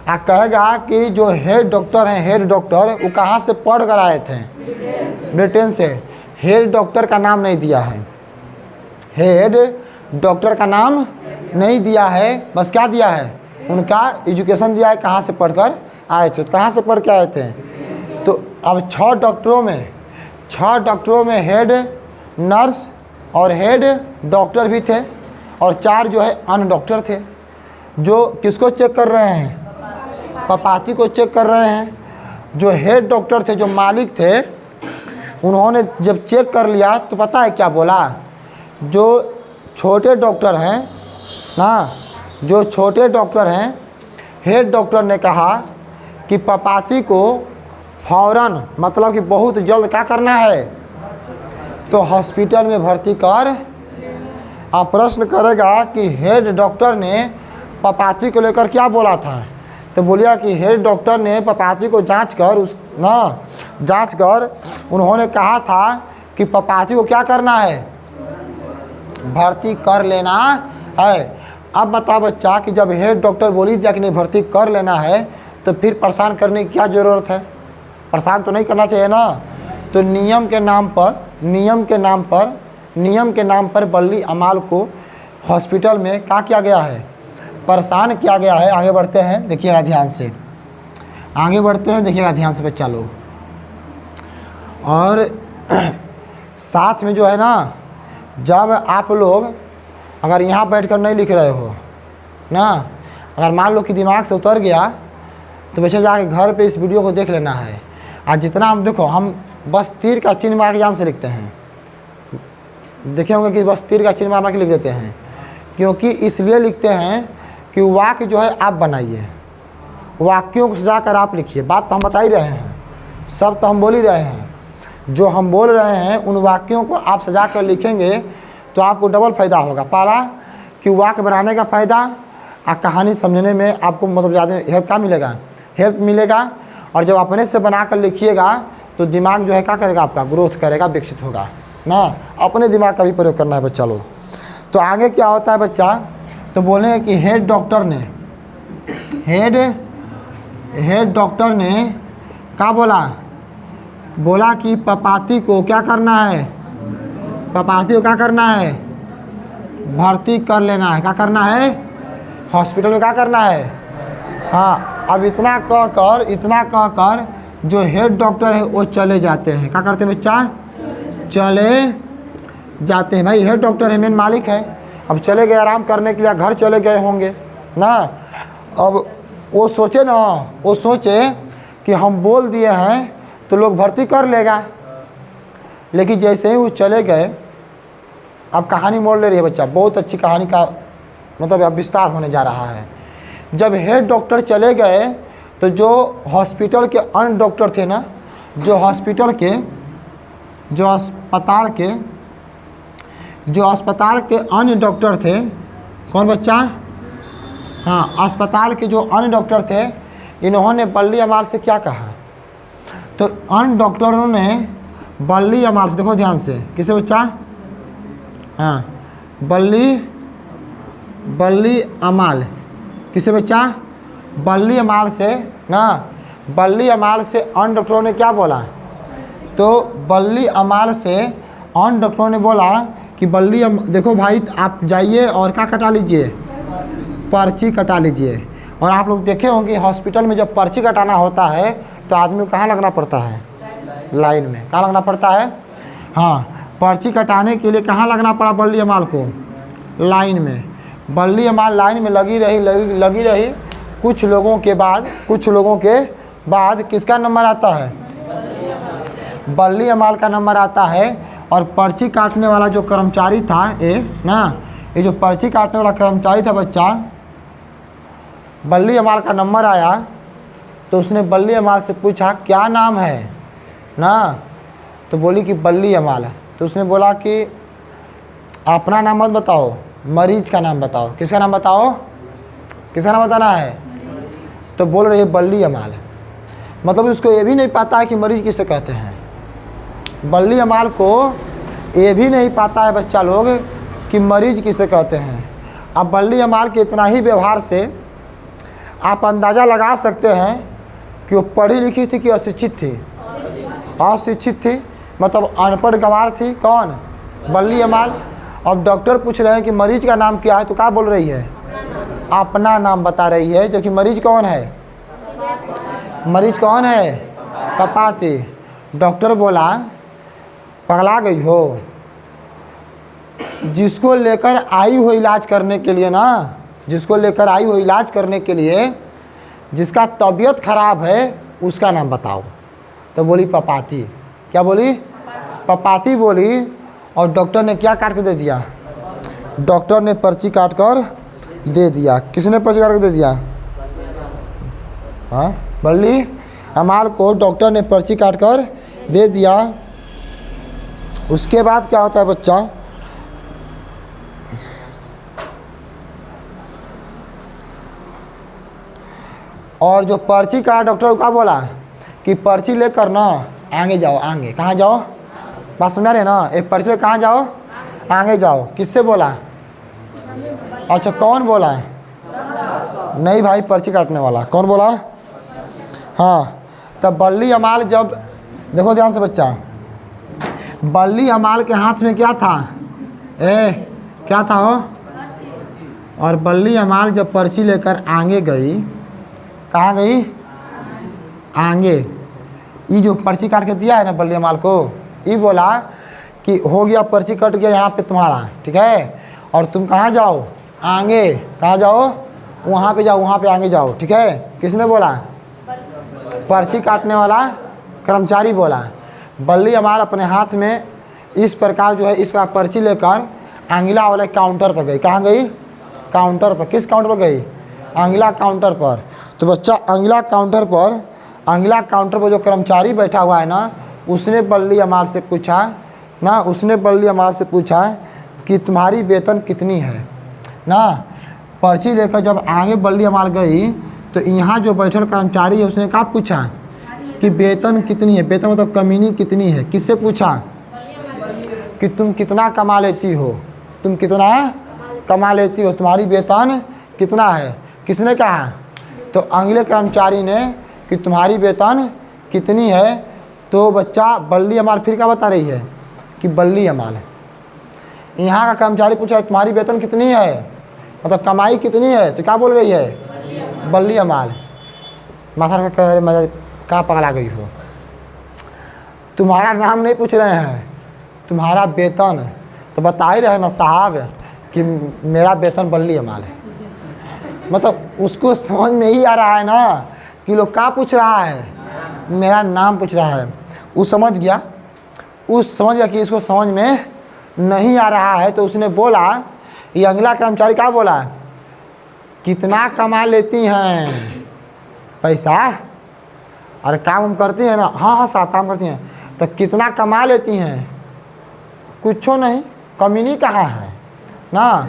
कहेगा कि जो हेड डॉक्टर हैं, हेड डॉक्टर, वो कहाँ से पढ़ कर आए थे, ब्रिटेन से। हेड डॉक्टर का नाम नहीं दिया है, हेड डॉक्टर का नाम नहीं दिया है, बस क्या दिया है, उनका एजुकेशन दिया है, कहाँ से पढ़कर आए थे, तो कहाँ से पढ़ के आए थे। तो अब 6 डॉक्टरों में हेड नर्स और हेड डॉक्टर भी थे, और 4 जो है अन्य डॉक्टर थे, जो किसको चेक कर रहे हैं, पपाती को चेक कर रहे हैं। जो हेड डॉक्टर थे, जो मालिक थे, उन्होंने जब चेक कर लिया तो पता है क्या बोला, जो छोटे डॉक्टर हैं ना, जो छोटे डॉक्टर हैं, हेड डॉक्टर ने कहा कि पपाती को फौरन, मतलब कि बहुत जल्द क्या करना है, तो हॉस्पिटल में भर्ती कर। आप प्रश्न करेगा कि हेड डॉक्टर ने पपाती को लेकर क्या बोला था, तो बोलिए कि हेड डॉक्टर ने पपाती को जांच कर उन्होंने कहा था कि पपाती को क्या करना है, भर्ती कर लेना है। अब बताओ बच्चा कि जब हेड डॉक्टर बोली दिया कि नहीं भर्ती कर लेना है, तो फिर परेशान करने की क्या ज़रूरत है, परेशान तो नहीं करना चाहिए ना। तो नियम के नाम पर बल्ली अमाल को हॉस्पिटल में क्या किया गया है, परेशान किया गया है। आगे बढ़ते हैं, देखिएगा ध्यान से, देखिएगा ध्यान से बच्चा लोग। और साथ में जो है ना, जब आप लोग अगर यहाँ बैठकर नहीं लिख रहे हो ना, अगर मान लो कि दिमाग से उतर गया तो बच्चे जाके घर पे इस वीडियो को देख लेना है। आज जितना हम देखो, हम बस तीर का चिन्ह मार के जान से लिखते हैं, देखे होंगे कि बस तीर का चिन्ह मार के लिख देते हैं, क्योंकि इसलिए लिखते हैं कि वाक्य जो है आप बनाइए, वाक्यों को सजा कर आप लिखिए। बात तो हम बता ही रहे हैं, सब तो हम बोल ही रहे हैं, जो हम बोल रहे हैं उन वाक्यों को आप सजा कर लिखेंगे तो आपको डबल फ़ायदा होगा। पहला कि वाक्य बनाने का फ़ायदा और कहानी समझने में आपको मतलब ज़्यादा हेल्प क्या मिलेगा, हेल्प मिलेगा। और जब अपने से बना कर लिखिएगा तो दिमाग जो है क्या करेगा, आपका ग्रोथ करेगा, विकसित होगा ना। अपने दिमाग का भी प्रयोग करना है बच्चा लोग। तो आगे क्या होता है बच्चा, तो बोले कि हेड डॉक्टर ने क्या बोला कि पपाती को क्या करना है, पपाती को क्या करना है, भर्ती कर लेना है। क्या करना है, हॉस्पिटल में क्या करना है। हाँ, अब इतना कहकर जो हेड डॉक्टर है वो चले जाते हैं। क्या करते हैं बच्चा, चले जाते हैं। भाई हेड डॉक्टर है, मेन मालिक है, अब चले गए आराम करने के लिए, घर चले गए होंगे ना। अब वो सोचे कि हम बोल दिए हैं तो लोग भर्ती कर लेगा, लेकिन जैसे ही वो चले गए, अब कहानी मोड़ ले रही है बच्चा, बहुत अच्छी कहानी का मतलब अब विस्तार होने जा रहा है। जब हेड डॉक्टर चले गए तो जो हॉस्पिटल के अन्य डॉक्टर थे ना, जो अस्पताल के अन्य डॉक्टर थे, कौन बच्चा, हाँ, अस्पताल के जो अन्य डॉक्टर थे, इन्होंने बल्ली अमाल से क्या कहा। तो अन्य डॉक्टरों ने बल्ली अमाल से, देखो ध्यान से, किसे बच्चा, हाँ, बल्ली अमाल, किसे बच्चा, बल्ली अमाल से ना, बल्ली अमाल से अन्य डॉक्टरों ने क्या बोला। तो बल्ली अमाल से अन्य डॉक्टरों ने बोला कि देखो भाई, आप जाइए और क्या कटा लीजिए, पर्ची कटा लीजिए। और आप लोग देखे होंगे हॉस्पिटल में जब पर्ची कटाना होता है तो आदमी को कहाँ लगना पड़ता है, लाइन में। कहाँ लगना पड़ता है, हाँ, पर्ची कटाने के लिए कहाँ लगना पड़ा बल्ली अमाल को, लाइन में। बल्ली अमाल लाइन में लगी रही। कुछ लोगों के बाद किसका नंबर आता है, बल्ली अमाल का नंबर आता है। और पर्ची काटने वाला जो कर्मचारी था ये जो पर्ची काटने वाला कर्मचारी था बच्चा, बल्ली अमाल का नंबर आया तो उसने बल्ली अमाल से पूछा क्या नाम है ना, तो बोली कि बल्ली अमाल है। तो उसने बोला कि अपना नाम मत बताओ, मरीज का नाम बताओ। किसका नाम बताओ, किसका नाम बताना है, तो बोल रही है बल्ली अमाल। मतलब उसको ये भी नहीं पता है कि मरीज किसे कहते हैं, बल्ली अमाल को ये भी नहीं पता है बच्चा लोग कि मरीज किसे कहते हैं। अब बल्ली अमाल के इतना ही व्यवहार से आप अंदाज़ा लगा सकते हैं कि वो पढ़ी लिखी थी कि अशिक्षित थी, अशिक्षित थी, मतलब अनपढ़ गंवार थी। कौन, बल्ली अमाल। अब डॉक्टर पूछ रहे हैं कि मरीज का नाम क्या है, तो क्या बोल रही है, अपना नाम बता रही है, जबकि मरीज कौन है, मरीज कौन है, पपाती। डॉक्टर बोला पगला गई हो, जिसको लेकर आई हो इलाज करने के लिए ना, जिसको लेकर आई हो इलाज करने के लिए, जिसका तबीयत खराब है उसका नाम बताओ। तो बोली पपाती। क्या बोली, पपाती बोली। और डॉक्टर ने क्या काट कर दे दिया, डॉक्टर ने पर्ची काट कर दे दिया। किसने पर्ची काट कर दे दिया, हाँ, बल्ली अमाल को डॉक्टर ने पर्ची काट कर दे दिया। उसके बाद क्या होता है बच्चा, और जो पर्ची का डॉक्टर को क्या बोला कि पर्ची लेकर ना आगे जाओ, आगे कहाँ जाओ, बात समझ रहे ना, एक पर्ची लेकर कहाँ जाओ, आगे जाओ। किससे बोला, अच्छा कौन बोला है, नहीं भाई पर्ची काटने वाला, कौन बोला, हाँ। तब बल्ली अमाल जब, देखो ध्यान से बच्चा, बल्ली अमाल के हाथ में क्या था, क्या था हो, और बल्ली अमाल जब पर्ची लेकर आगे गई, कहाँ गई, आगे। ये जो पर्ची काट के दिया है ना बल्ली अमाल को, ये बोला कि हो गया पर्ची कट गया यहाँ पे तुम्हारा, ठीक है। और तुम कहाँ जाओ, आगे। कहाँ जाओ, वहाँ पे जाओ, वहाँ पे आगे जाओ। ठीक है, किसने बोला, पर्ची काटने वाला कर्मचारी बोला। बल्ली अमाल अपने हाथ में इस प्रकार जो है, इस प्रकार पर्ची लेकर आंगिला वाले काउंटर पर गई। कहाँ गई, काउंटर पर। किस काउंटर पर गई, आंगिला काउंटर पर। तो बच्चा आंगिला काउंटर पर जो कर्मचारी बैठा हुआ है ना, उसने बल्ली अमाल से पूछा ना, उसने बल्ली अमाल से पूछा कि तुम्हारी वेतन कितनी है ना। पर्ची लेकर जब आगे बल्ली अमाल गई तो यहाँ जो बैठल कर्मचारी है उसने क्या पूछा कि वेतन कितनी है। वेतन मतलब कमीनी कितनी है। किससे पूछा कि तुम कितना कमा लेती हो, तुम कितना कमा लेती हो, तुम्हारी वेतन कितना है। किसने कहा, तो अगले कर्मचारी ने कि तुम्हारी वेतन कितनी है। तो बच्चा बल्ली अमाल फिर क्या बता रही है कि बल्ली अमाल। यहाँ का कर्मचारी पूछा तुम्हारी वेतन कितनी है, मतलब कमाई कितनी है, तो क्या बोल रही है, बल्ली अमाल। माथा में कह रहे मैं क्या पगला गई हो, तुम्हारा नाम नहीं पूछ रहे हैं, तुम्हारा वेतन। तो बता ही रहे ना साहब कि मेरा वेतन बल्ली अमाल है। मतलब उसको समझ में ही आ रहा है ना कि लोग क्या पूछ रहा है, मेरा नाम पूछ रहा है। वो समझ गया कि इसको समझ में नहीं आ रहा है। तो उसने बोला, ये अगला कर्मचारी क्या बोला, कितना कमा लेती हैं पैसा, अरे काम हम करती हैं ना, हाँ साहब काम करती हैं, तो कितना कमा लेती हैं, कुछ नहीं, कमी नहीं कहा है ना,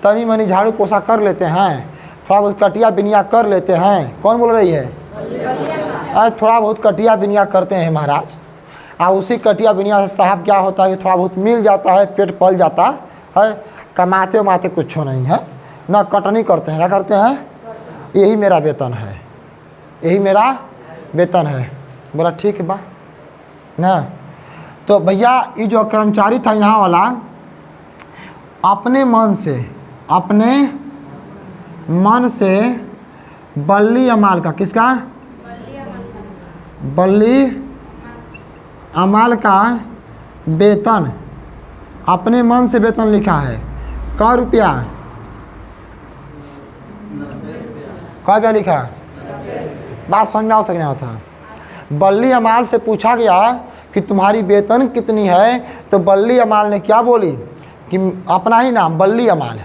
तनी मनी झाड़ू पोछा कर लेते हैं, थोड़ा बहुत कटिया बिनिया कर लेते हैं। कौन बोल रही है, अरे थोड़ा बहुत कटिया बिनिया करते हैं महाराज। और उसी कटिया बिनिया से साहब क्या होता है कि थोड़ा बहुत मिल जाता है, पेट पल जाता है, कमाते उमाते कुछ नहीं है ना, कटनी करते हैं। क्या करते हैं, यही मेरा वेतन है, यही मेरा वेतन है। बोला ठीक है बा ना। तो भैया ये जो कर्मचारी था यहाँ वाला अपने मन से बल्ली अमाल का, किसका, बल्ली अमाल का वेतन, अपने मन से वेतन लिखा है। क रुपया, क रुपया लिखा, बात समझ में आता कि नहीं होता। बल्ली अमाल से पूछा गया कि तुम्हारी वेतन कितनी है, तो बल्ली अमाल ने क्या बोली कि अपना ही नाम बल्ली अमाल।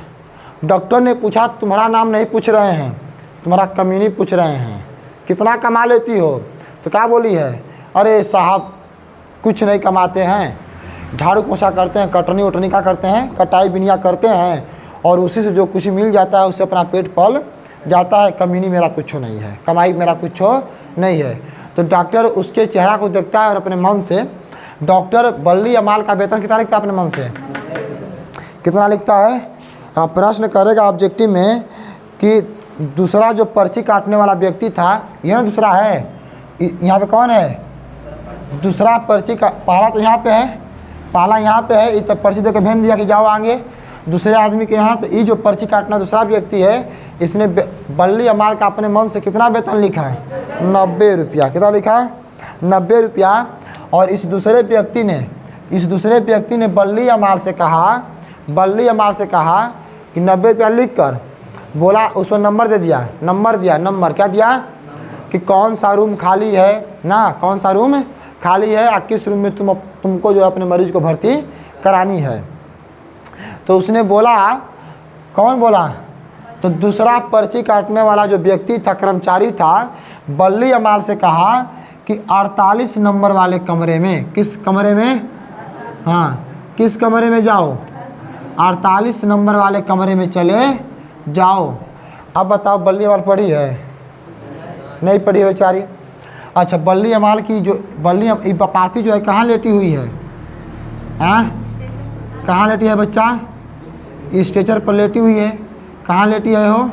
डॉक्टर ने पूछा तुम्हारा नाम नहीं पूछ रहे हैं, तुम्हारा कमीनी पूछ रहे हैं, कितना कमा लेती हो, तो क्या बोली है, अरे साहब कुछ नहीं कमाते हैं, झाड़ू पोछा करते हैं, कटनी उटनी का करते हैं, कटाई बिनिया करते हैं, और उसी से जो कुछ मिल जाता है उससे अपना पेट पल जाता है, कमीनी मेरा कुछ नहीं है, कमाई मेरा कुछ नहीं है। तो डॉक्टर उसके चेहरा को देखता है और अपने मन से, डॉक्टर बल्ली अमाल का वेतन कितना लिखता है अपने मन से, कितना लिखता है। प्रश्न करेगा ऑब्जेक्टिव में कि दूसरा जो पर्ची काटने वाला व्यक्ति था, यह ना दूसरा है, यहाँ पे कौन है, दूसरा पर्ची का, पहला तो यहाँ पे है, पहला यहाँ पे है, इस पर्ची देकर भेज दिया कि जाओ आगे दूसरे आदमी के यहाँ। तो ये जो पर्ची काटना दूसरा व्यक्ति है, इसने बल्ली अमाल का अपने मन से कितना वेतन लिखा है, 90 रुपया। कितना लिखा है, 90 रुपया। और इस दूसरे व्यक्ति ने बल्ली अमाल से कहा कि 90 रुपया लिख कर, बोला उस पर नंबर दे दिया, नंबर क्या दिया कि कौन सा रूम खाली है ना, कौन सा रूम खाली है और किस रूम में तुमको जो अपने मरीज को भर्ती करानी है। तो उसने बोला, कौन बोला, तो दूसरा पर्ची काटने वाला जो व्यक्ति था, कर्मचारी था, बल्ली अमाल से कहा कि 48 नंबर वाले कमरे में, किस कमरे में, हाँ किस कमरे में जाओ, 48 नंबर वाले कमरे में चले जाओ। अब बताओ बल्ली अमाल पढ़ी है, नहीं पढ़ी है बेचारी। अच्छा, बल्ली अमाल की जो बल्ली बपाती जो है कहाँ लेटी हुई है, हाँ कहाँ लेटी है बच्चा, स्ट्रेचर पर लेटी हुई है। कहाँ लेटी है हो,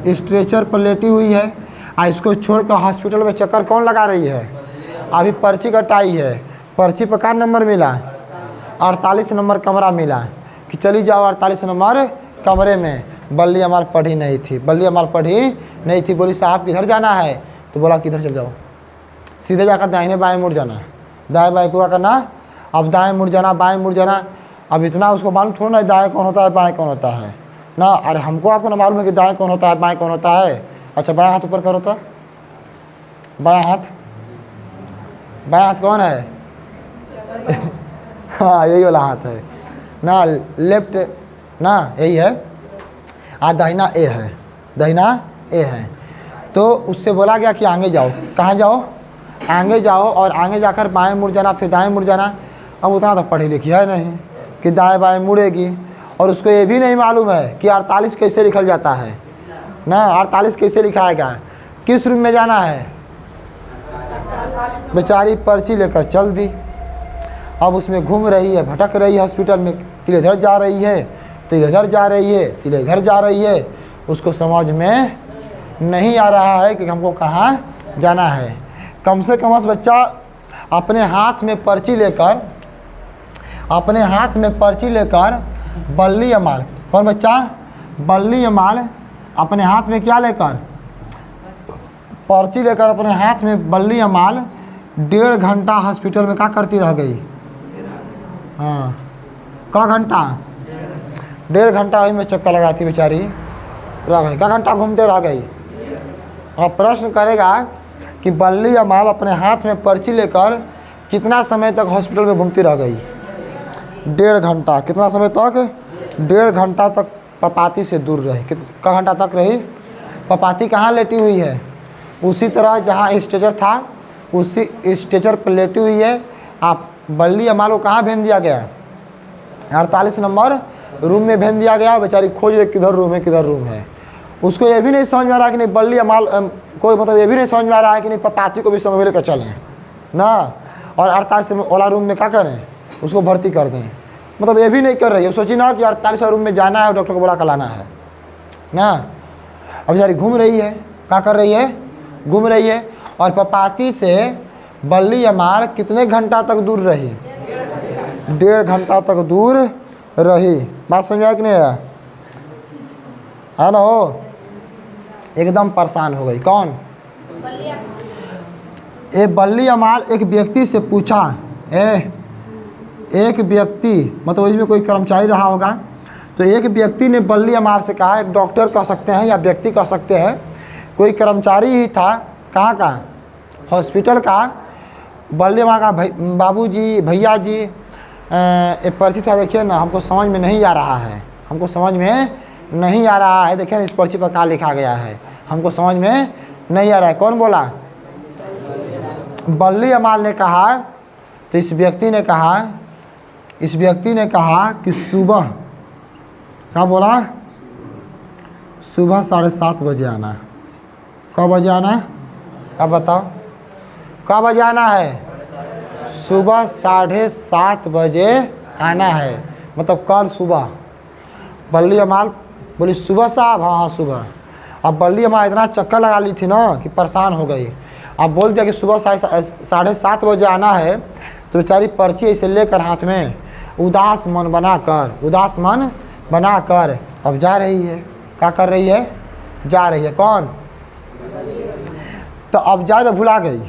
स्ट्रेचर पर लेटी हुई है। इसको छोड़कर हॉस्पिटल में चक्कर कौन लगा रही है, अभी पर्ची कटाई है, पर्ची पर क्या नंबर मिला, 48 नंबर कमरा मिला कि चली जाओ 48 नंबर कमरे में। बल्ली अमाल पढ़ी नहीं थी, बोली साहब किधर जाना है, तो बोला किधर चल जाओ, सीधे जाकर दाहिने बाएं मुड़ जाना, दाएं बाएं को क्या करना, अब दाएं मुड़ जाना, बाएं मुड़ जाना। अब इतना उसको मालूम थोड़ा ना दाएँ कौन होता है बाएँ कौन होता है ना। अरे हमको आपको ना मालूम है कि दाएँ कौन होता है बाएँ कौन होता है। अच्छा बायाँ हाथ ऊपर करो तो, बायाँ हाथ कौन है? हाँ यही वाला हाथ है ना, लेफ्ट ना यही है। दाहिना ए है, दाहिना ए है। तो उससे बोला गया कि आगे जाओ। कहाँ जाओ? आगे जाओ और आगे जाकर बाएं मुड़ जाना, फिर दाएं मुड़ जाना। अब उतना तो पढ़ी लिखी है नहीं कि दाएं बाएं मुड़ेगी। और उसको ये भी नहीं मालूम है कि 48 कैसे लिखल जाता है ना, 48 कैसे लिखाएगा, किस रूम में जाना है। बेचारी पर्ची लेकर चल दी। अब उसमें घूम रही है, भटक रही है हॉस्पिटल में, तिल इधर जा रही है, तिल इधर जा रही है, तिल इधर जा रही है। उसको समझ में नहीं आ रहा है कि हमको कहाँ जाना है। कम से कम बच्चा अपने हाथ में पर्ची लेकर, अपने हाथ में पर्ची लेकर बल्ली अमाल, कौन बच्चा? बल्ली अमाल अपने हाथ में क्या लेकर? पर्ची लेकर अपने हाथ में बल्ली अमाल 1.5 घंटा हॉस्पिटल में क्या करती रह गई? हाँ का घंटा? 1.5 घंटा वही में चक्कर लगाती बेचारी रह गई। का घंटा घूमते रह गई। और प्रश्न करेगा कि बल्ली अमाल अपने हाथ में पर्ची लेकर कितना समय तक हॉस्पिटल में घूमती रह गई? 1.5 घंटा। कितना समय तक? 1.5 घंटा तक पपाती से दूर रही। कितना घंटा तक रही? पपाती कहाँ लेटी हुई है? उसी तरह जहाँ स्ट्रेचर था उसी स्ट्रेचर पर लेटी हुई है। आप बल्ली अमाल को कहाँ भेज दिया गया? 48 नंबर रूम में भेज दिया गया। बेचारी खोज रही किधर रूम है, किधर रूम है। उसको ये भी नहीं समझ में आ रहा कि नहीं बल्ली अमाल कोई मतलब ये भी नहीं समझ में आ रहा है कि नहीं पपाती को भी संग में लेकर चलें ना, और 48 वाला रूम में क्या करें, उसको भर्ती कर दें। मतलब ये भी नहीं कर रही है। सोची ना कि 48 रूम में जाना है और डॉक्टर को बुला कर लाना है ना। अब बेचारी घूम रही है, क्या कर रही है? घूम रही है। और पपाती से बल्ली अमाल कितने घंटा तक दूर रही? 1.5 घंटा तक दूर रही। बात समझ आया कि नहीं आया? है ना? हो एकदम परेशान हो गई। कौन? ये बल्ली अमाल एक व्यक्ति से पूछा, एक व्यक्ति मतलब इसमें कोई कर्मचारी रहा होगा। तो एक व्यक्ति ने बल्ली अमाल से कहा, एक डॉक्टर कह सकते हैं या व्यक्ति कह सकते हैं, कोई कर्मचारी ही था। कहाँ का? हॉस्पिटल का। बल्ली अमाल का बाबूजी, भैया जी एक पर्ची था, देखिए ना, हमको समझ में नहीं आ रहा है, हमको समझ में नहीं आ रहा है। देखिए इस पर्ची पर क्या लिखा गया है, हमको समझ में नहीं आ रहा है। कौन बोला? बल्ली अमाल ने कहा। तो इस व्यक्ति ने कहा कि सुबह, क्या बोला? सुबह 7:30 बजे आना। कब बजे आना? अब बताओ कब बजे आना है? सुबह 7:30 बजे आना है, मतलब कल सुबह। बल्ली अमाल बोली सुबह साहब? हाँ सुबह। अब बल्ली अमाल इतना चक्कर लगा ली थी ना कि परेशान हो गई। अब बोल दिया कि सुबह 7:30 बजे आना है। तो बेचारी पर्ची ऐसे लेकर हाथ में उदास मन बनाकर अब जा रही है। क्या कर रही है? जा रही है। कौन? तो अब ज़्यादा भुला गई,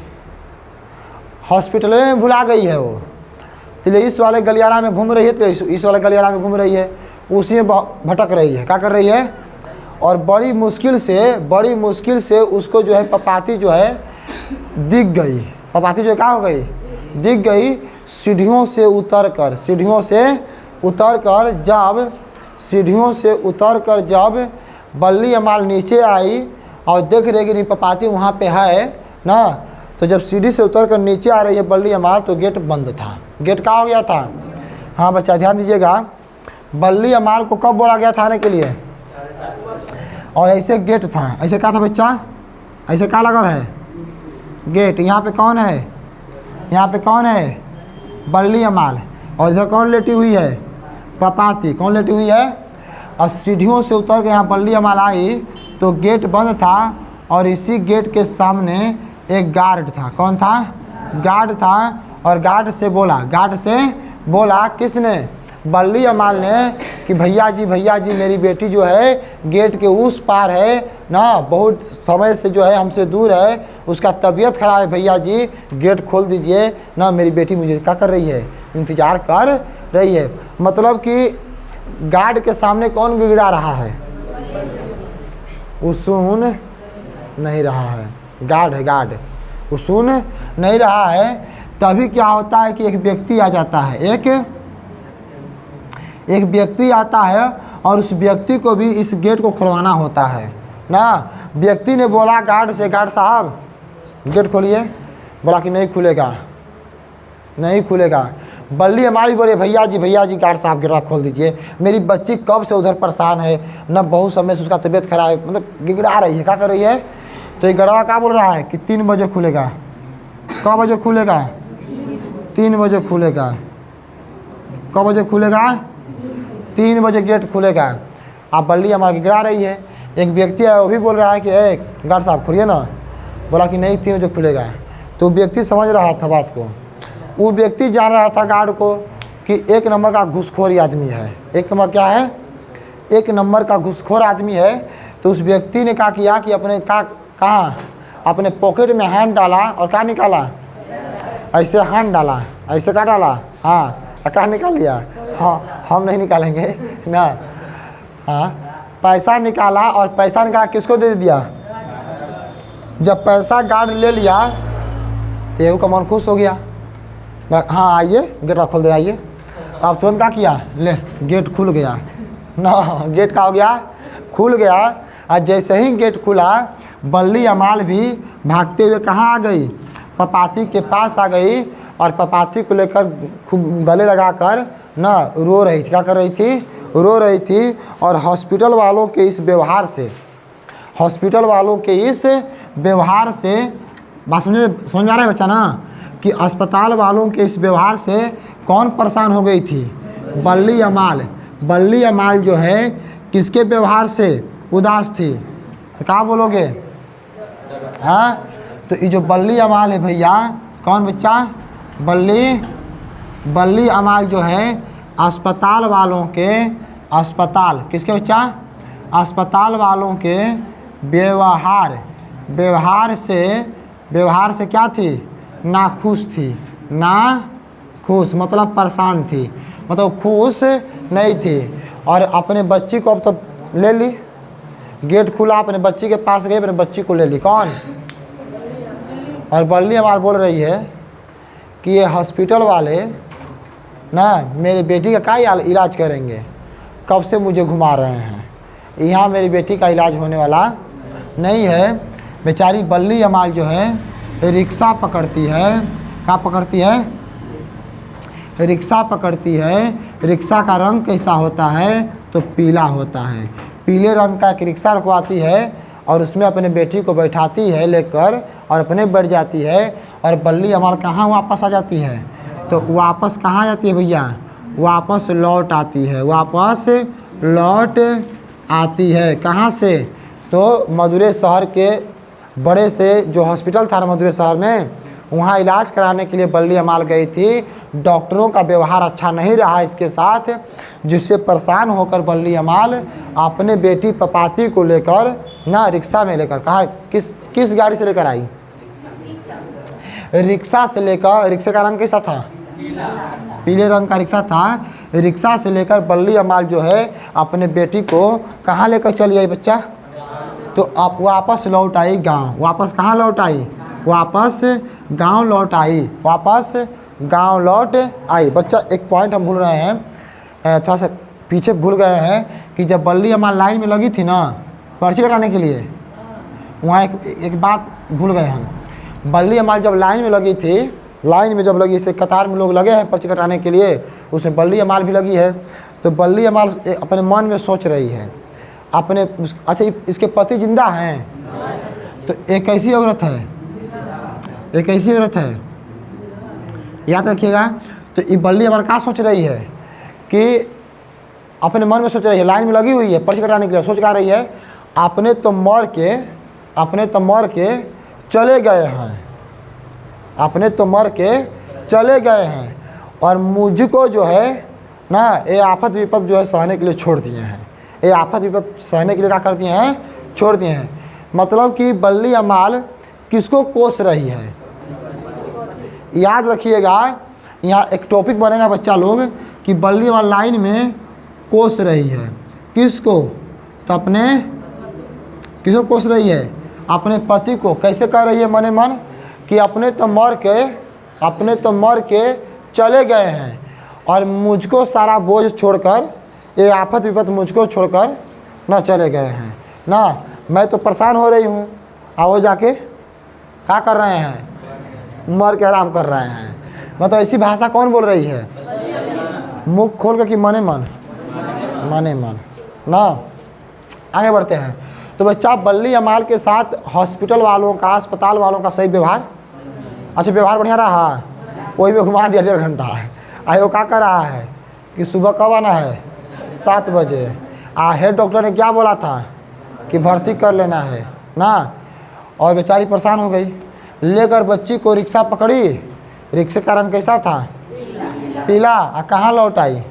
हॉस्पिटल में भुला गई है वो। तो इस वाले गलियारा में घूम रही है, तो इस वाले गलियारा में घूम रही है, उसी में भटक रही है। क्या कर रही है? और बड़ी मुश्किल से उसको जो है पपाती जो है दिख गई। पपाती जो क्या हो गई? दिख गई। सीढ़ियों से उतरकर जब बल्ली अमाल नीचे आई और देख रही कि नहीं पपाती वहाँ पे है ना, तो जब सीढ़ी से उतरकर नीचे आ रही है बल्ली अमाल, तो गेट बंद था। गेट क्या हो गया था? हाँ बच्चा ध्यान दीजिएगा, बल्ली अमाल को कब बोला गया था आने के लिए? और ऐसे गेट था, ऐसे क्या था बच्चा? ऐसे क्या लगा है? गेट। यहाँ पे कौन है? यहाँ पे कौन है? बल्ली अमाल। और इधर कौन लेटी हुई है? पपाती। कौन लेटी हुई है? और सीढ़ियों से उतर के यहाँ बल्ली अमाल आई तो गेट बंद था। और इसी गेट के सामने एक गार्ड था। कौन था? गार्ड था। और गार्ड से बोला किसने? बल्ली अमाल ने कि भैया जी मेरी बेटी जो है गेट के उस पार है ना, बहुत समय से जो है हमसे दूर है, उसका तबीयत खराब है, भैया जी गेट खोल दीजिए ना, मेरी बेटी मुझे क्या कर रही है? इंतजार कर रही है। मतलब कि गार्ड के सामने कौन गिड़गिड़ा रहा है? वो सुन नहीं रहा है। गार्ड है, गार्ड, वो सुन नहीं रहा है। तभी क्या होता है कि एक व्यक्ति आ जाता है, एक व्यक्ति आता है और उस व्यक्ति को भी इस गेट को खुलवाना होता है ना। व्यक्ति ने बोला गार्ड से, गार्ड साहब गेट खोलिए। बोला कि नहीं खुलेगा, नहीं खुलेगा। बल्ली हमारी बोले भैया जी गार्ड साहब गेट खोल दीजिए, मेरी बच्ची कब से उधर परेशान है ना, बहुत समय से उसका तबीयत खराब है, मतलब गिड़गिड़ा रही है, क्या कर रही है। तो ये गड़ा क्या बोल रहा है कि 3 बजे खुलेगा। कब बजे खुलेगा? 3 बजे खुलेगा। कब बजे खुलेगा? 3 बजे गेट खुलेगा। आप बल्ली हमारी गिड़ा रही है। एक व्यक्ति है, वो भी बोल रहा है कि गार्ड साहब खोलिए ना। बोला कि नहीं 3 बजे खुलेगा। तो व्यक्ति समझ रहा था बात को। वो व्यक्ति जान रहा था गार्ड को कि 1 नंबर का घूसखोर आदमी है। 1 नंबर क्या है? 1 नंबर का घूसखोर आदमी है। तो उस व्यक्ति ने क्या किया कि अपने कहाँ अपने पॉकेट में हैंड डाला और क्या निकाला? ऐसे हैंड डाला, ऐसे क्या डाला? हाँ, क्या निकाल लिया? हाँ, हम नहीं निकालेंगे ना। हाँ, पैसा निकाला और पैसा निकाल किसको दे दिया? जब पैसा गार्ड ले लिया तो ये का मन खुश हो गया। हाँ आइए, गेट खोल दे, आइए। अब तुरंत क्या किया? ले गेट खुल गया ना। गेट का हो गया? खुल गया। और जैसे ही गेट खुला, बल्ली अमाल भी भागते हुए कहाँ आ गई? पपाती के पास आ गई और पपाती को लेकर खूब गले लगाकर ना रो रही थी। क्या कर रही थी? रो रही थी। और हॉस्पिटल वालों के इस व्यवहार से, हॉस्पिटल वालों के इस व्यवहार से, बात समझ में आ रहा है बच्चा ना, कि अस्पताल वालों के इस व्यवहार से कौन परेशान हो गई थी? बल्ली अमाल। बल्ली अमाल जो है किसके व्यवहार से उदास थी? तो क्या बोलोगे? हाँ, तो ये जो बल्ली अमाल है भैया, कौन बच्चा? बल्ली अमाल जो है अस्पताल वालों के, अस्पताल किसके बच्चा? अस्पताल वालों के व्यवहार से क्या थी? नाखुश थी। नाखुश मतलब परेशान थी, मतलब खुश नहीं थी। और अपने बच्ची को अब तो ले ली, गेट खुला, अपने बच्ची के पास गई, अपने बच्ची को ले ली। कौन? और बल्ली अमाल बोल रही है कि ये हॉस्पिटल वाले ना मेरी बेटी का क्या इलाज करेंगे, कब से मुझे घुमा रहे हैं, यहाँ मेरी बेटी का इलाज होने वाला नहीं है। बेचारी बल्ली अमाल जो है रिक्शा पकड़ती है। क्या पकड़ती है? रिक्शा पकड़ती है। रिक्शा का रंग कैसा होता है? तो पीला होता है। पीले रंग का एक रिक्शा रुकवाती है और उसमें अपने बेटी को बैठाती है लेकर और अपने बैठ जाती है। और बल्ली अमाल कहाँ वापस आ जाती है? तो वापस कहाँ जाती है भैया? वापस लौट आती है। वापस लौट आती है। कहाँ से? तो मदुरै शहर के बड़े से जो हॉस्पिटल था ना मदुरै शहर में, वहाँ इलाज कराने के लिए बल्ली अमाल गई थी। डॉक्टरों का व्यवहार अच्छा नहीं रहा इसके साथ, जिससे परेशान होकर बल्ली अमाल अपने बेटी पपाती को लेकर ना रिक्शा में लेकर, कहा किस गाड़ी से लेकर आई? रिक्शा से लेकर। रिक्शे का रंग कैसा था? पीले रंग का रिक्शा था। रिक्शा से लेकर बल्ली अमाल जो है अपने बेटी को कहाँ लेकर चली आई बच्चा? तो आप वापस लौट आई गांव। वापस कहाँ लौट आई? वापस गांव लौट आई। वापस गांव लौट आई। बच्चा एक पॉइंट हम भूल रहे हैं, थोड़ा सा पीछे भूल गए हैं कि जब बल्ली अमाल लाइन में लगी थी ना पर्ची कटाने के लिए, वहाँ एक बात भूल गए हम। बल्ली अमाल जब लाइन में लगी थी, लाइन में जब लगी, इसे कतार में लोग लगे हैं पर्ची कटाने के लिए, उसमें बल्ली अमाल भी लगी है। तो बल्ली अमाल अपने मन में सोच रही है अपने, अच्छा इसके पति जिंदा हैं? तो एक ऐसी औरत है, एक ऐसी औरत है, याद रखिएगा। तो ये बल्ली अमाल क्या सोच रही है कि अपने मन में सोच रही है, लाइन में लगी हुई है पर्ची कटाने के लिए, सोच क्या रही है? अपने तो मर के चले गए हैं, अपने तो मर के चले गए हैं और मुझको जो है ना ये आफत विपत जो है सहने के लिए छोड़ दिए हैं। ये आफत विपत सहने के लिए क्या कर दिए हैं? छोड़ दिए हैं। मतलब कि बल्ली अमाल किसको कोस रही है? याद रखिएगा, यहाँ एक टॉपिक बनेगा बच्चा लोग कि बल्ली वाला लाइन में कोस रही है किसको, तो अपने किसको कोस रही है, अपने पति को। कैसे कह रही है मने मन कि अपने तो मर के चले गए हैं और मुझको सारा बोझ छोड़कर, ये आफत विपत मुझको छोड़कर ना चले गए हैं ना, मैं तो परेशान हो रही हूँ। आओ जाके क्या कर रहे हैं, मर के आराम कर रहे हैं। मतलब ऐसी भाषा कौन बोल रही है, मुख खोल के कि मने मन ना। आगे बढ़ते हैं। तो बच्चा बल्ली अमाल के साथ हॉस्पिटल वालों का, अस्पताल वालों का सही व्यवहार, अच्छा व्यवहार बढ़िया रहा, वही में घुमा दिया 1.5 घंटा है। आयो क्या कर रहा है कि सुबह कब आना है, 7 बजे। हेड डॉक्टर ने क्या बोला था कि भर्ती कर लेना है ना, और बेचारी परेशान हो गई। लेकर बच्ची को रिक्शा पकड़ी, रिक्शे का रंग कैसा था, पीला। कहाँ लौट आई,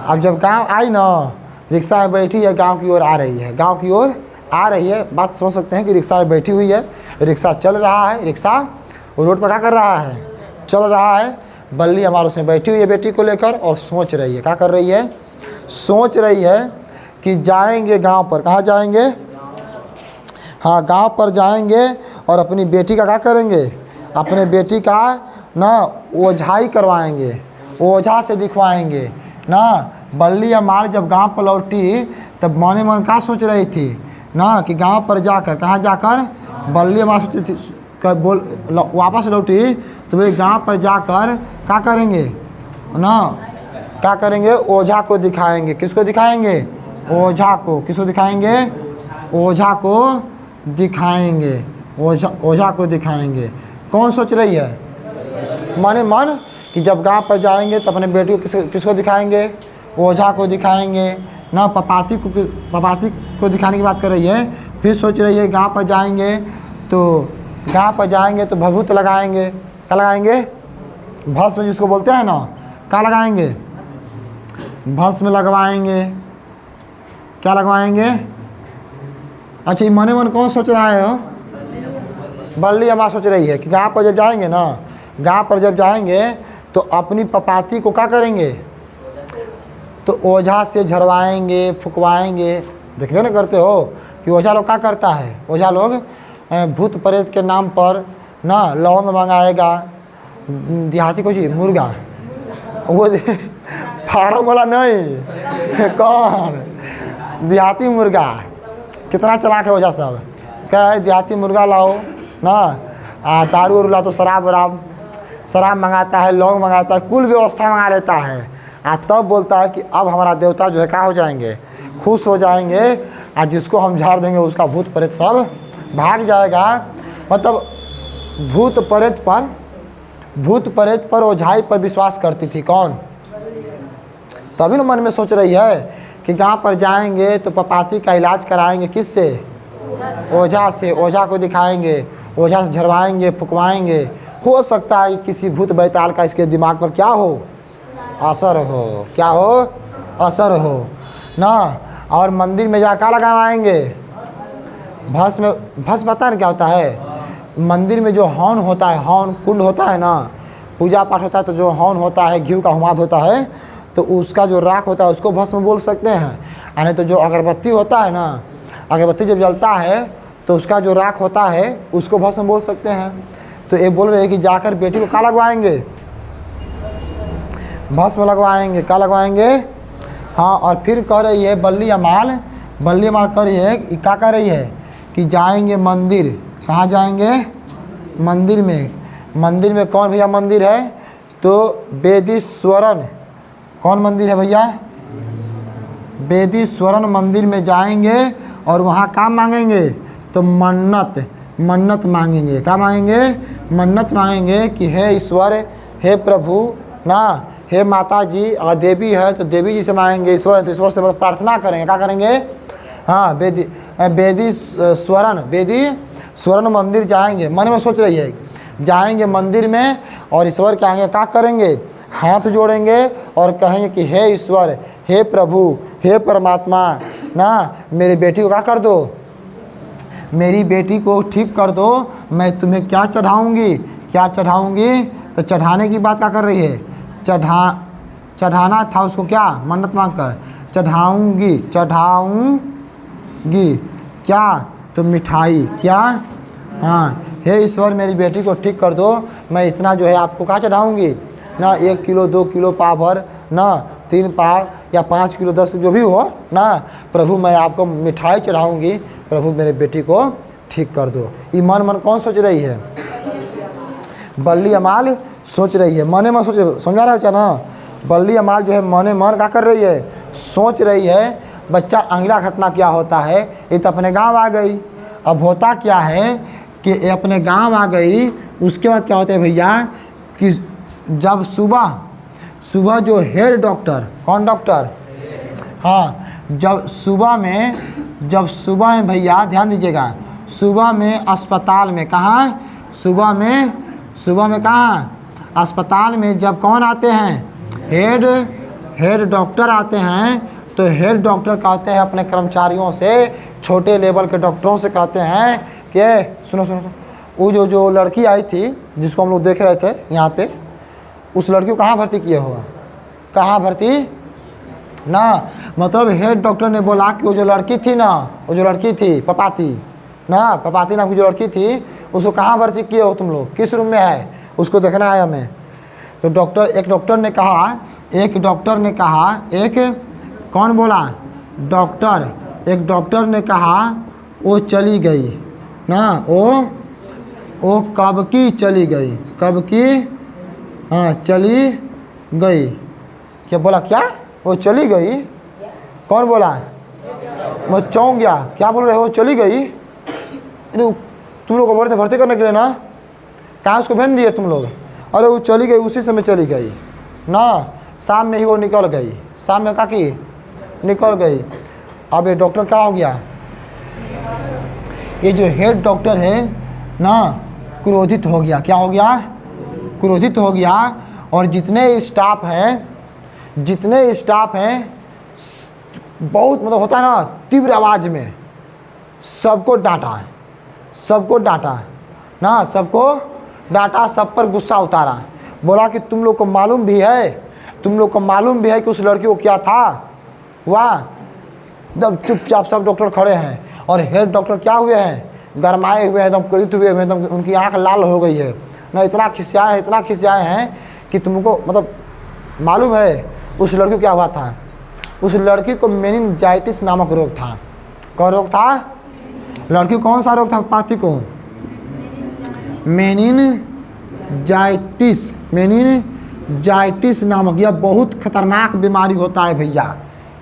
अब जब गांव आई ना, रिक्शा में बैठी है, गांव की ओर आ रही है, गांव की ओर आ रही है। बात समझ सकते हैं कि रिक्शा में बैठी हुई है, रिक्शा चल रहा है, रिक्शा रोड पर क्या कर रहा है, चल रहा है। बल्ली हमारे उसमें बैठी हुई है बेटी को लेकर और सोच रही है, क्या कर रही है, सोच रही है कि जाएंगे गांव पर। कहाँ जाएंगे, हाँ गांव पर जाएंगे और अपनी बेटी का क्या करेंगे, अपने बेटी का ना ओझाई करवाएंगे, ओझा से दिखवाएंगे ना। बल्ली अमाल जब गांव पर लौटी तब मने मन क्या सोच रही थी ना कि गांव पर जाकर, कहाँ जाकर, बल्ली अमाल सोचती थी बोल वापस लौटी तो भाई गांव पर जाकर क्या करेंगे ना, क्या करेंगे, ओझा को दिखाएंगे। किसको दिखाएंगे, ओझा को। किसको दिखाएंगे, ओझा को दिखाएंगे, ओझा को दिखाएंगे। कौन सोच रही है, माने मन कि जब गांव पर जाएंगे तो अपने बेटी को किसको दिखाएंगे, ओझा को दिखाएंगे ना। पपाती को दिखाने की बात कर रही है। फिर सोच रही है गांव पर जाएंगे तो भभूत लगाएंगे। क्या लगाएंगे, भस्म जिसको बोलते हैं ना, क्या लगाएंगे, भस्म लगवाएंगे। क्या लगवाएंगे, अच्छा ये मने मन कौन सोच रहा है, बल्ली अम्मा सोच रही है कि गांव पर जब जाएंगे ना, गांव पर जब जाएंगे तो अपनी पपाती को क्या करेंगे, तो ओझा से झरवाएंगे, फुकवाएंगे। देखिए ना करते हो कि ओझा लोग क्या करता है, ओझा लोग भूत प्रेत के नाम पर ना लौंग मंगाएगा, देहाती कुछ मुर्गा, वो फार्म वाला नहीं कौन, देहाती मुर्गा। कितना चलाक है ओझा सब, क्या है देहाती मुर्गा लाओ ना, दारू उरू ला तो शराब मंगाता है, लौंग मंगाता है, कुल व्यवस्था मंगा लेता है। तब बोलता है कि अब हमारा देवता जो है क्या हो जाएंगे, खुश हो जाएंगे, आज जिसको हम झाड़ देंगे उसका भूत प्रेत सब भाग जाएगा। मतलब भूत प्रेत पर ओझाई पर विश्वास करती थी कौन, तभी ना मन में सोच रही है कि गांव पर जाएंगे तो पपाती का इलाज कराएंगे, किससे, ओझा से। ओझा को दिखाएंगे, ओझा से झरवाएंगे, फुकवाएंगे। हो सकता है किसी भूत बैताल का इसके दिमाग पर क्या हो, असर हो, क्या हो, असर हो ना। और मंदिर में जाकर लगावाएंगे भस्म। पता है क्या होता है, मंदिर में जो हवन होता है, हवन कुंड होता है ना, पूजा पाठ होता है तो जो हवन होता है, घी का हुमाद होता है, तो उसका जो राख होता है उसको भस्म बोल सकते हैं। यानी तो जो अगरबत्ती होता है ना, अगरबत्ती जब जलता है तो उसका जो राख होता है उसको भस्म बोल सकते हैं। तो ये बोल रहे हैं कि जाकर बेटी को क्या लगवाएंगे, भस्म लगवाएंगे। क्या लगवाएंगे, हाँ। और फिर कह रही है बल्ली अमाल कह रही है, क्या कह रही है कि जाएंगे मंदिर। कहाँ जाएंगे, मंदिर में। मंदिर में कौन भैया मंदिर है, तो वेदीश्वरन। कौन मंदिर है भैया, वेदीश्वरन मंदिर में जाएंगे और वहाँ काम मांगेंगे, तो मन्नत मांगेंगे। क्या मांगेंगे, मन्नत मांगेंगे कि हे ईश्वर, हे प्रभु ना, हे माता जी, अगर देवी है तो देवी जी से मांगेंगे, ईश्वर है तो ईश्वर से प्रार्थना करेंगे। क्या करेंगे, हाँ वेदी स्वर्ण मंदिर जाएंगे। मन में सोच रही है जाएंगे मंदिर में और ईश्वर के आगे क्या करेंगे, हाथ जोड़ेंगे और कहेंगे कि हे ईश्वर, हे प्रभु, हे परमात्मा ना, मेरी बेटी को क्या कर दो, मेरी बेटी को ठीक कर दो। मैं तुम्हें क्या चढ़ाऊँगी, तो चढ़ाने की बात क्या कर रही है? चढ़ाना था उसको, क्या मन्नत मांग कर, चढ़ाऊँगी, चढ़ाऊँगी क्या? तो मिठाई, क्या? हाँ, हे ईश्वर मेरी बेटी को ठीक कर दो, मैं इतना जो है आपको क्या चढ़ाऊँगी ना, 1 किलो 2 किलो पाव भर ना, 3 पाव या 5 किलो 10 जो भी हो ना, प्रभु मैं आपको मिठाई चढ़ाऊँगी, प्रभु मेरे बेटी को ठीक कर दो। ये मन मन कौन सोच रही है? बल्ली अमाल सोच रही है, मने मन सोच, समझा रहा है बच्चा ना? बल्ली अमाल जो है मने मन क्या कर रही है? सोच रही है। बच्चा अगला घटना क्या होता है? ये तो अपने गांव आ गई। अब होता क्या है कि ये अपने गांव आ गई, उसके बाद क्या होता है भैया कि जब सुबह जो हेड डॉक्टर, कौन डॉक्टर? हाँ, जब सुबह में भैया ध्यान दीजिएगा, सुबह में अस्पताल में, कहाँ? सुबह में कहाँ? अस्पताल में जब कौन आते हैं? हेड डॉक्टर आते हैं। तो हेड डॉक्टर कहते हैं अपने कर्मचारियों से, छोटे लेवल के डॉक्टरों से कहते हैं कि सुनो, वो जो लड़की आई थी जिसको हम लोग देख रहे थे यहाँ पे, उस लड़की को कहाँ भर्ती किया हुआ? कहाँ भर्ती ना? मतलब हेड डॉक्टर ने बोला कि वो जो लड़की थी पपाती नाम की जो लड़की थी, उसको कहाँ भर्ती किए हो तुम लोग? किस रूम में है? उसको देखना है हमें। तो एक डॉक्टर ने कहा, कौन बोला? एक डॉक्टर ने कहा वो चली गई ना, वो कब की चली गई? कब की? हाँ, चली गई। क्या बोला? क्या वो चली गई? कौन बोला? मैं चौंक गया, क्या बोल रहे हो? चली गई? तुम लोग को बोले थे भर्ती करने के लिए ना, कहाँ उसको भेज दिए तुम लोग? अरे वो चली गई, उसी समय चली गई ना, शाम में ही वो निकल गई। शाम में क्या की? निकल गई। अब ये डॉक्टर क्या हो गया? ये जो हेड डॉक्टर है ना, क्रोधित हो गया। क्या हो गया? क्रोधित हो गया। और जितने स्टाफ हैं बहुत मतलब होता है ना, तीव्र आवाज़ में सबको डांटा ना, सब पर गुस्सा उतारा। बोला कि तुम लोग को मालूम भी है कि उस लड़की को क्या था? वाह, जब चुपचाप सब डॉक्टर खड़े हैं और हेड डॉक्टर क्या हुए हैं? गरमाए हुए हैं, एकदम क्रोधित हुए हैं, एकदम उनकी आंख लाल हो गई है ना, इतना खिसियाए हैं कि तुमको मतलब मालूम है उस लड़की को क्या हुआ था? उस लड़की को मेनिनजाइटिस नामक रोग था। कौन रोग था? लड़की कौन सा रोग था पाती को? मेनिनजाइटिस नामक, यह बहुत खतरनाक बीमारी होता है भैया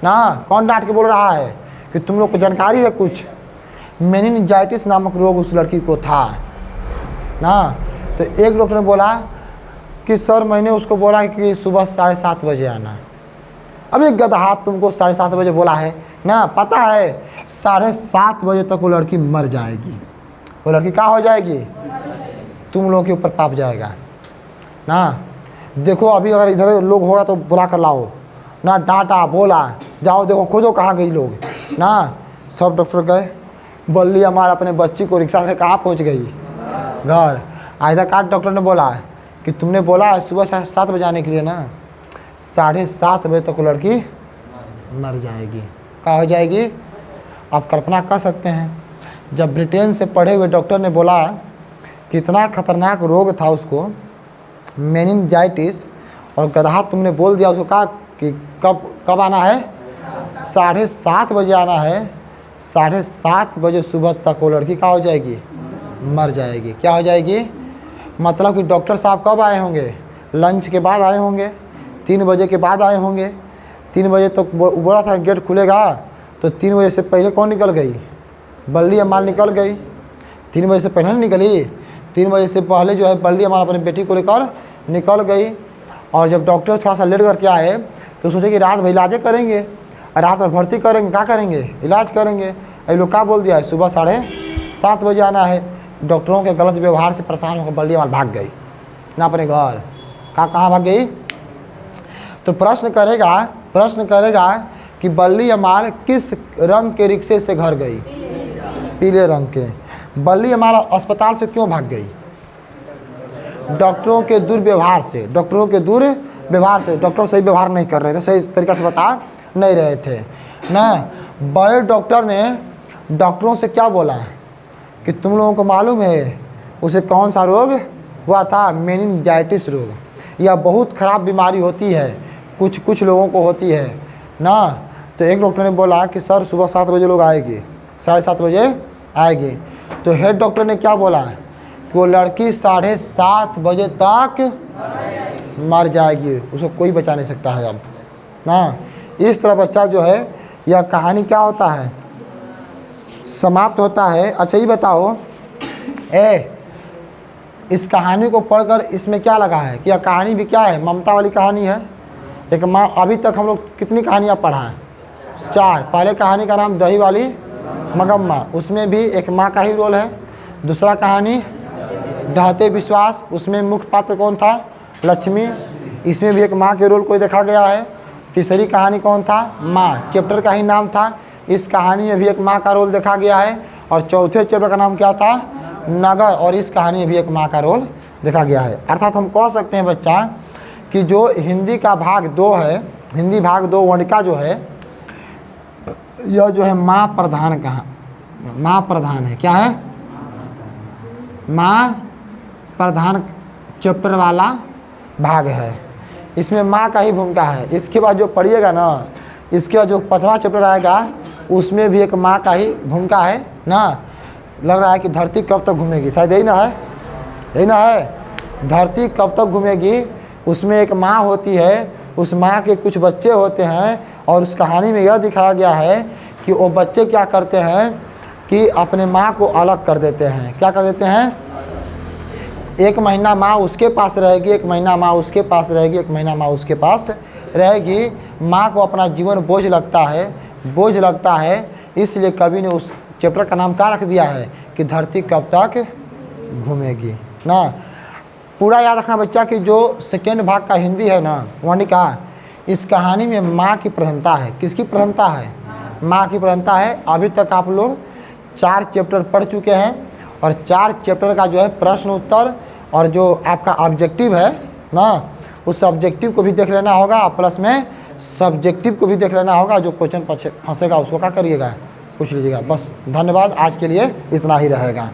ना। कौन डांट के बोल रहा है कि तुम लोग को जानकारी है कुछ? मेनिनजाइटिस नामक रोग उस लड़की को था ना। तो एक डॉक्टर ने बोला कि सर मैंने उसको बोला कि सुबह 7:30 बजे आना। अबे गधा, तुमको 7:30 बजे बोला है ना, पता है 7:30 बजे तक वो लड़की मर जाएगी। वो लड़की क्या हो जाएगी? तुम लोगों के ऊपर पाप जाएगा ना। देखो अभी अगर इधर लोग होगा तो बुला कर लाओ ना, डांटा, बोला, जाओ देखो खोजो कहाँ गई लोग ना। सब डॉक्टर गए। बल्ली हमारा अपने बच्ची को रिक्शा से कहाँ पहुँच गई? घर। आधा काट डॉक्टर ने बोला कि तुमने बोला सुबह 7:30 बजे आने के लिए ना, 7:30 बजे तक वो लड़की मर जाएगी। क्या हो जाएगी? आप कल्पना कर सकते हैं, जब ब्रिटेन से पढ़े हुए डॉक्टर ने बोला कि इतना खतरनाक रोग था उसको, मेनिनजाइटिस, और गधा तुमने बोल दिया उसको, कहा कि कब आना है? 7:30 बजे आना है। 7:30 बजे सुबह तक वो लड़की क्या हो जाएगी? मर जाएगी। क्या हो जाएगी? मतलब कि डॉक्टर साहब कब आए होंगे? लंच के बाद आए होंगे, 3 बजे के बाद आए होंगे। 3 बजे तो बोला था गेट खुलेगा, तो 3 बजे से पहले कौन निकल गई? बल्ली अमाल निकल गई। 3 बजे से पहले नहीं निकली, 3 बजे से पहले जो है बल्ली अमाल अपनी बेटी को लेकर निकल गई। और जब डॉक्टर थोड़ा सा लेट करके आए तो सोचे कि रात भर इलाज करेंगे, रात भर भर्ती करेंगे, क्या करेंगे? इलाज करेंगे। ये लोग क्या बोल दिया है? सुबह 7:30 बजे आना है। डॉक्टरों के गलत व्यवहार से परेशान होकर बल्ली अमाल भाग गई ना अपने घर। कहाँ भाग गई? तो प्रश्न करेगा कि बल्ली अमाल किस रंग के रिक्शे से घर गई? पीले रंग के। बल्ली अमाल अस्पताल से क्यों भाग गई? डॉक्टरों के दुर्व्यवहार से, डॉक्टरों के दुर्व्यवहार से, डॉक्टर सही व्यवहार नहीं कर रहे थे, सही तरीक़ा से बता नहीं रहे थे ना। बड़े डॉक्टर ने डॉक्टरों से क्या बोला कि तुम लोगों को मालूम है उसे कौन सा रोग हुआ था? मेनिंजाइटिस रोग। यह बहुत ख़राब बीमारी होती है, कुछ लोगों को होती है ना। तो एक डॉक्टर ने बोला कि सर सुबह 7 बजे लोग आएगी, 7:30 बजे आएगी। तो हेड डॉक्टर ने क्या बोला कि वो लड़की 7:30 बजे तक मर जाएगी, उसको कोई बचा नहीं सकता है अब ना। इस तरह बच्चा जो है, यह कहानी क्या होता है, समाप्त होता है। अच्छा ये बताओ, इस कहानी को पढ़कर इसमें क्या लगा है कि यह कहानी भी क्या है, ममता वाली कहानी है। एक माँ, अभी तक हम लोग कितनी कहानियाँ पढ़ा हैं? 4। पहले कहानी का नाम दही वाली मगम्मा, उसमें भी एक माँ का ही रोल है। दूसरा कहानी ढहते विश्वास, उसमें मुख्य पात्र कौन था? लक्ष्मी, इसमें भी एक माँ के रोल को देखा गया है। तीसरी कहानी कौन था? माँ, चैप्टर का ही नाम था, इस कहानी में भी एक माँ का रोल देखा गया है। और चौथे चैप्टर का नाम क्या था? नगर, और इस कहानी में भी एक माँ का रोल देखा गया है। अर्थात हम कह सकते हैं बच्चा कि जो हिंदी का भाग 2 है, हिंदी भाग 2 वर्णिका जो है, यह जो है माँ प्रधान माँ प्रधान है। क्या है? माँ प्रधान चैप्टर वाला भाग है, इसमें माँ का ही भूमिका है। इसके बाद जो पढ़िएगा ना, इसके बाद जो 5वां चैप्टर आएगा उसमें भी एक माँ का ही भूमिका है ना। लग रहा है कि धरती कब तक घूमेगी, शायद यही ना है, यही ना है, धरती कब तक घूमेगी। उसमें एक माँ होती है, उस माँ के कुछ बच्चे होते हैं, और उस कहानी में यह दिखाया गया है कि वो बच्चे क्या करते हैं कि अपने माँ को अलग कर देते हैं। क्या कर देते हैं? 1 महीना माँ उसके पास रहेगी, 1 महीना माँ उसके पास रहेगी, 1 महीना माँ उसके पास रहेगी। माँ को अपना जीवन बोझ लगता है, इसलिए कवि ने उस चैप्टर का नाम क्या रख दिया है कि धरती कब तक घूमेगी ना। पूरा याद रखना बच्चा कि जो सेकेंड भाग का हिंदी है ना वर्णिका, इस कहानी में माँ की प्रधानता है। किसकी प्रधानता है? माँ की प्रधानता है। अभी तक आप लोग 4 चैप्टर पढ़ चुके हैं, और 4 चैप्टर का जो है प्रश्न उत्तर और जो आपका ऑब्जेक्टिव है ना, उस ऑब्जेक्टिव को भी देख लेना होगा, प्लस में सब्जेक्टिव को भी देख लेना होगा। जो क्वेश्चन फंसेगा उसको क्या करिएगा, पूछ लीजिएगा। बस धन्यवाद, आज के लिए इतना ही रहेगा।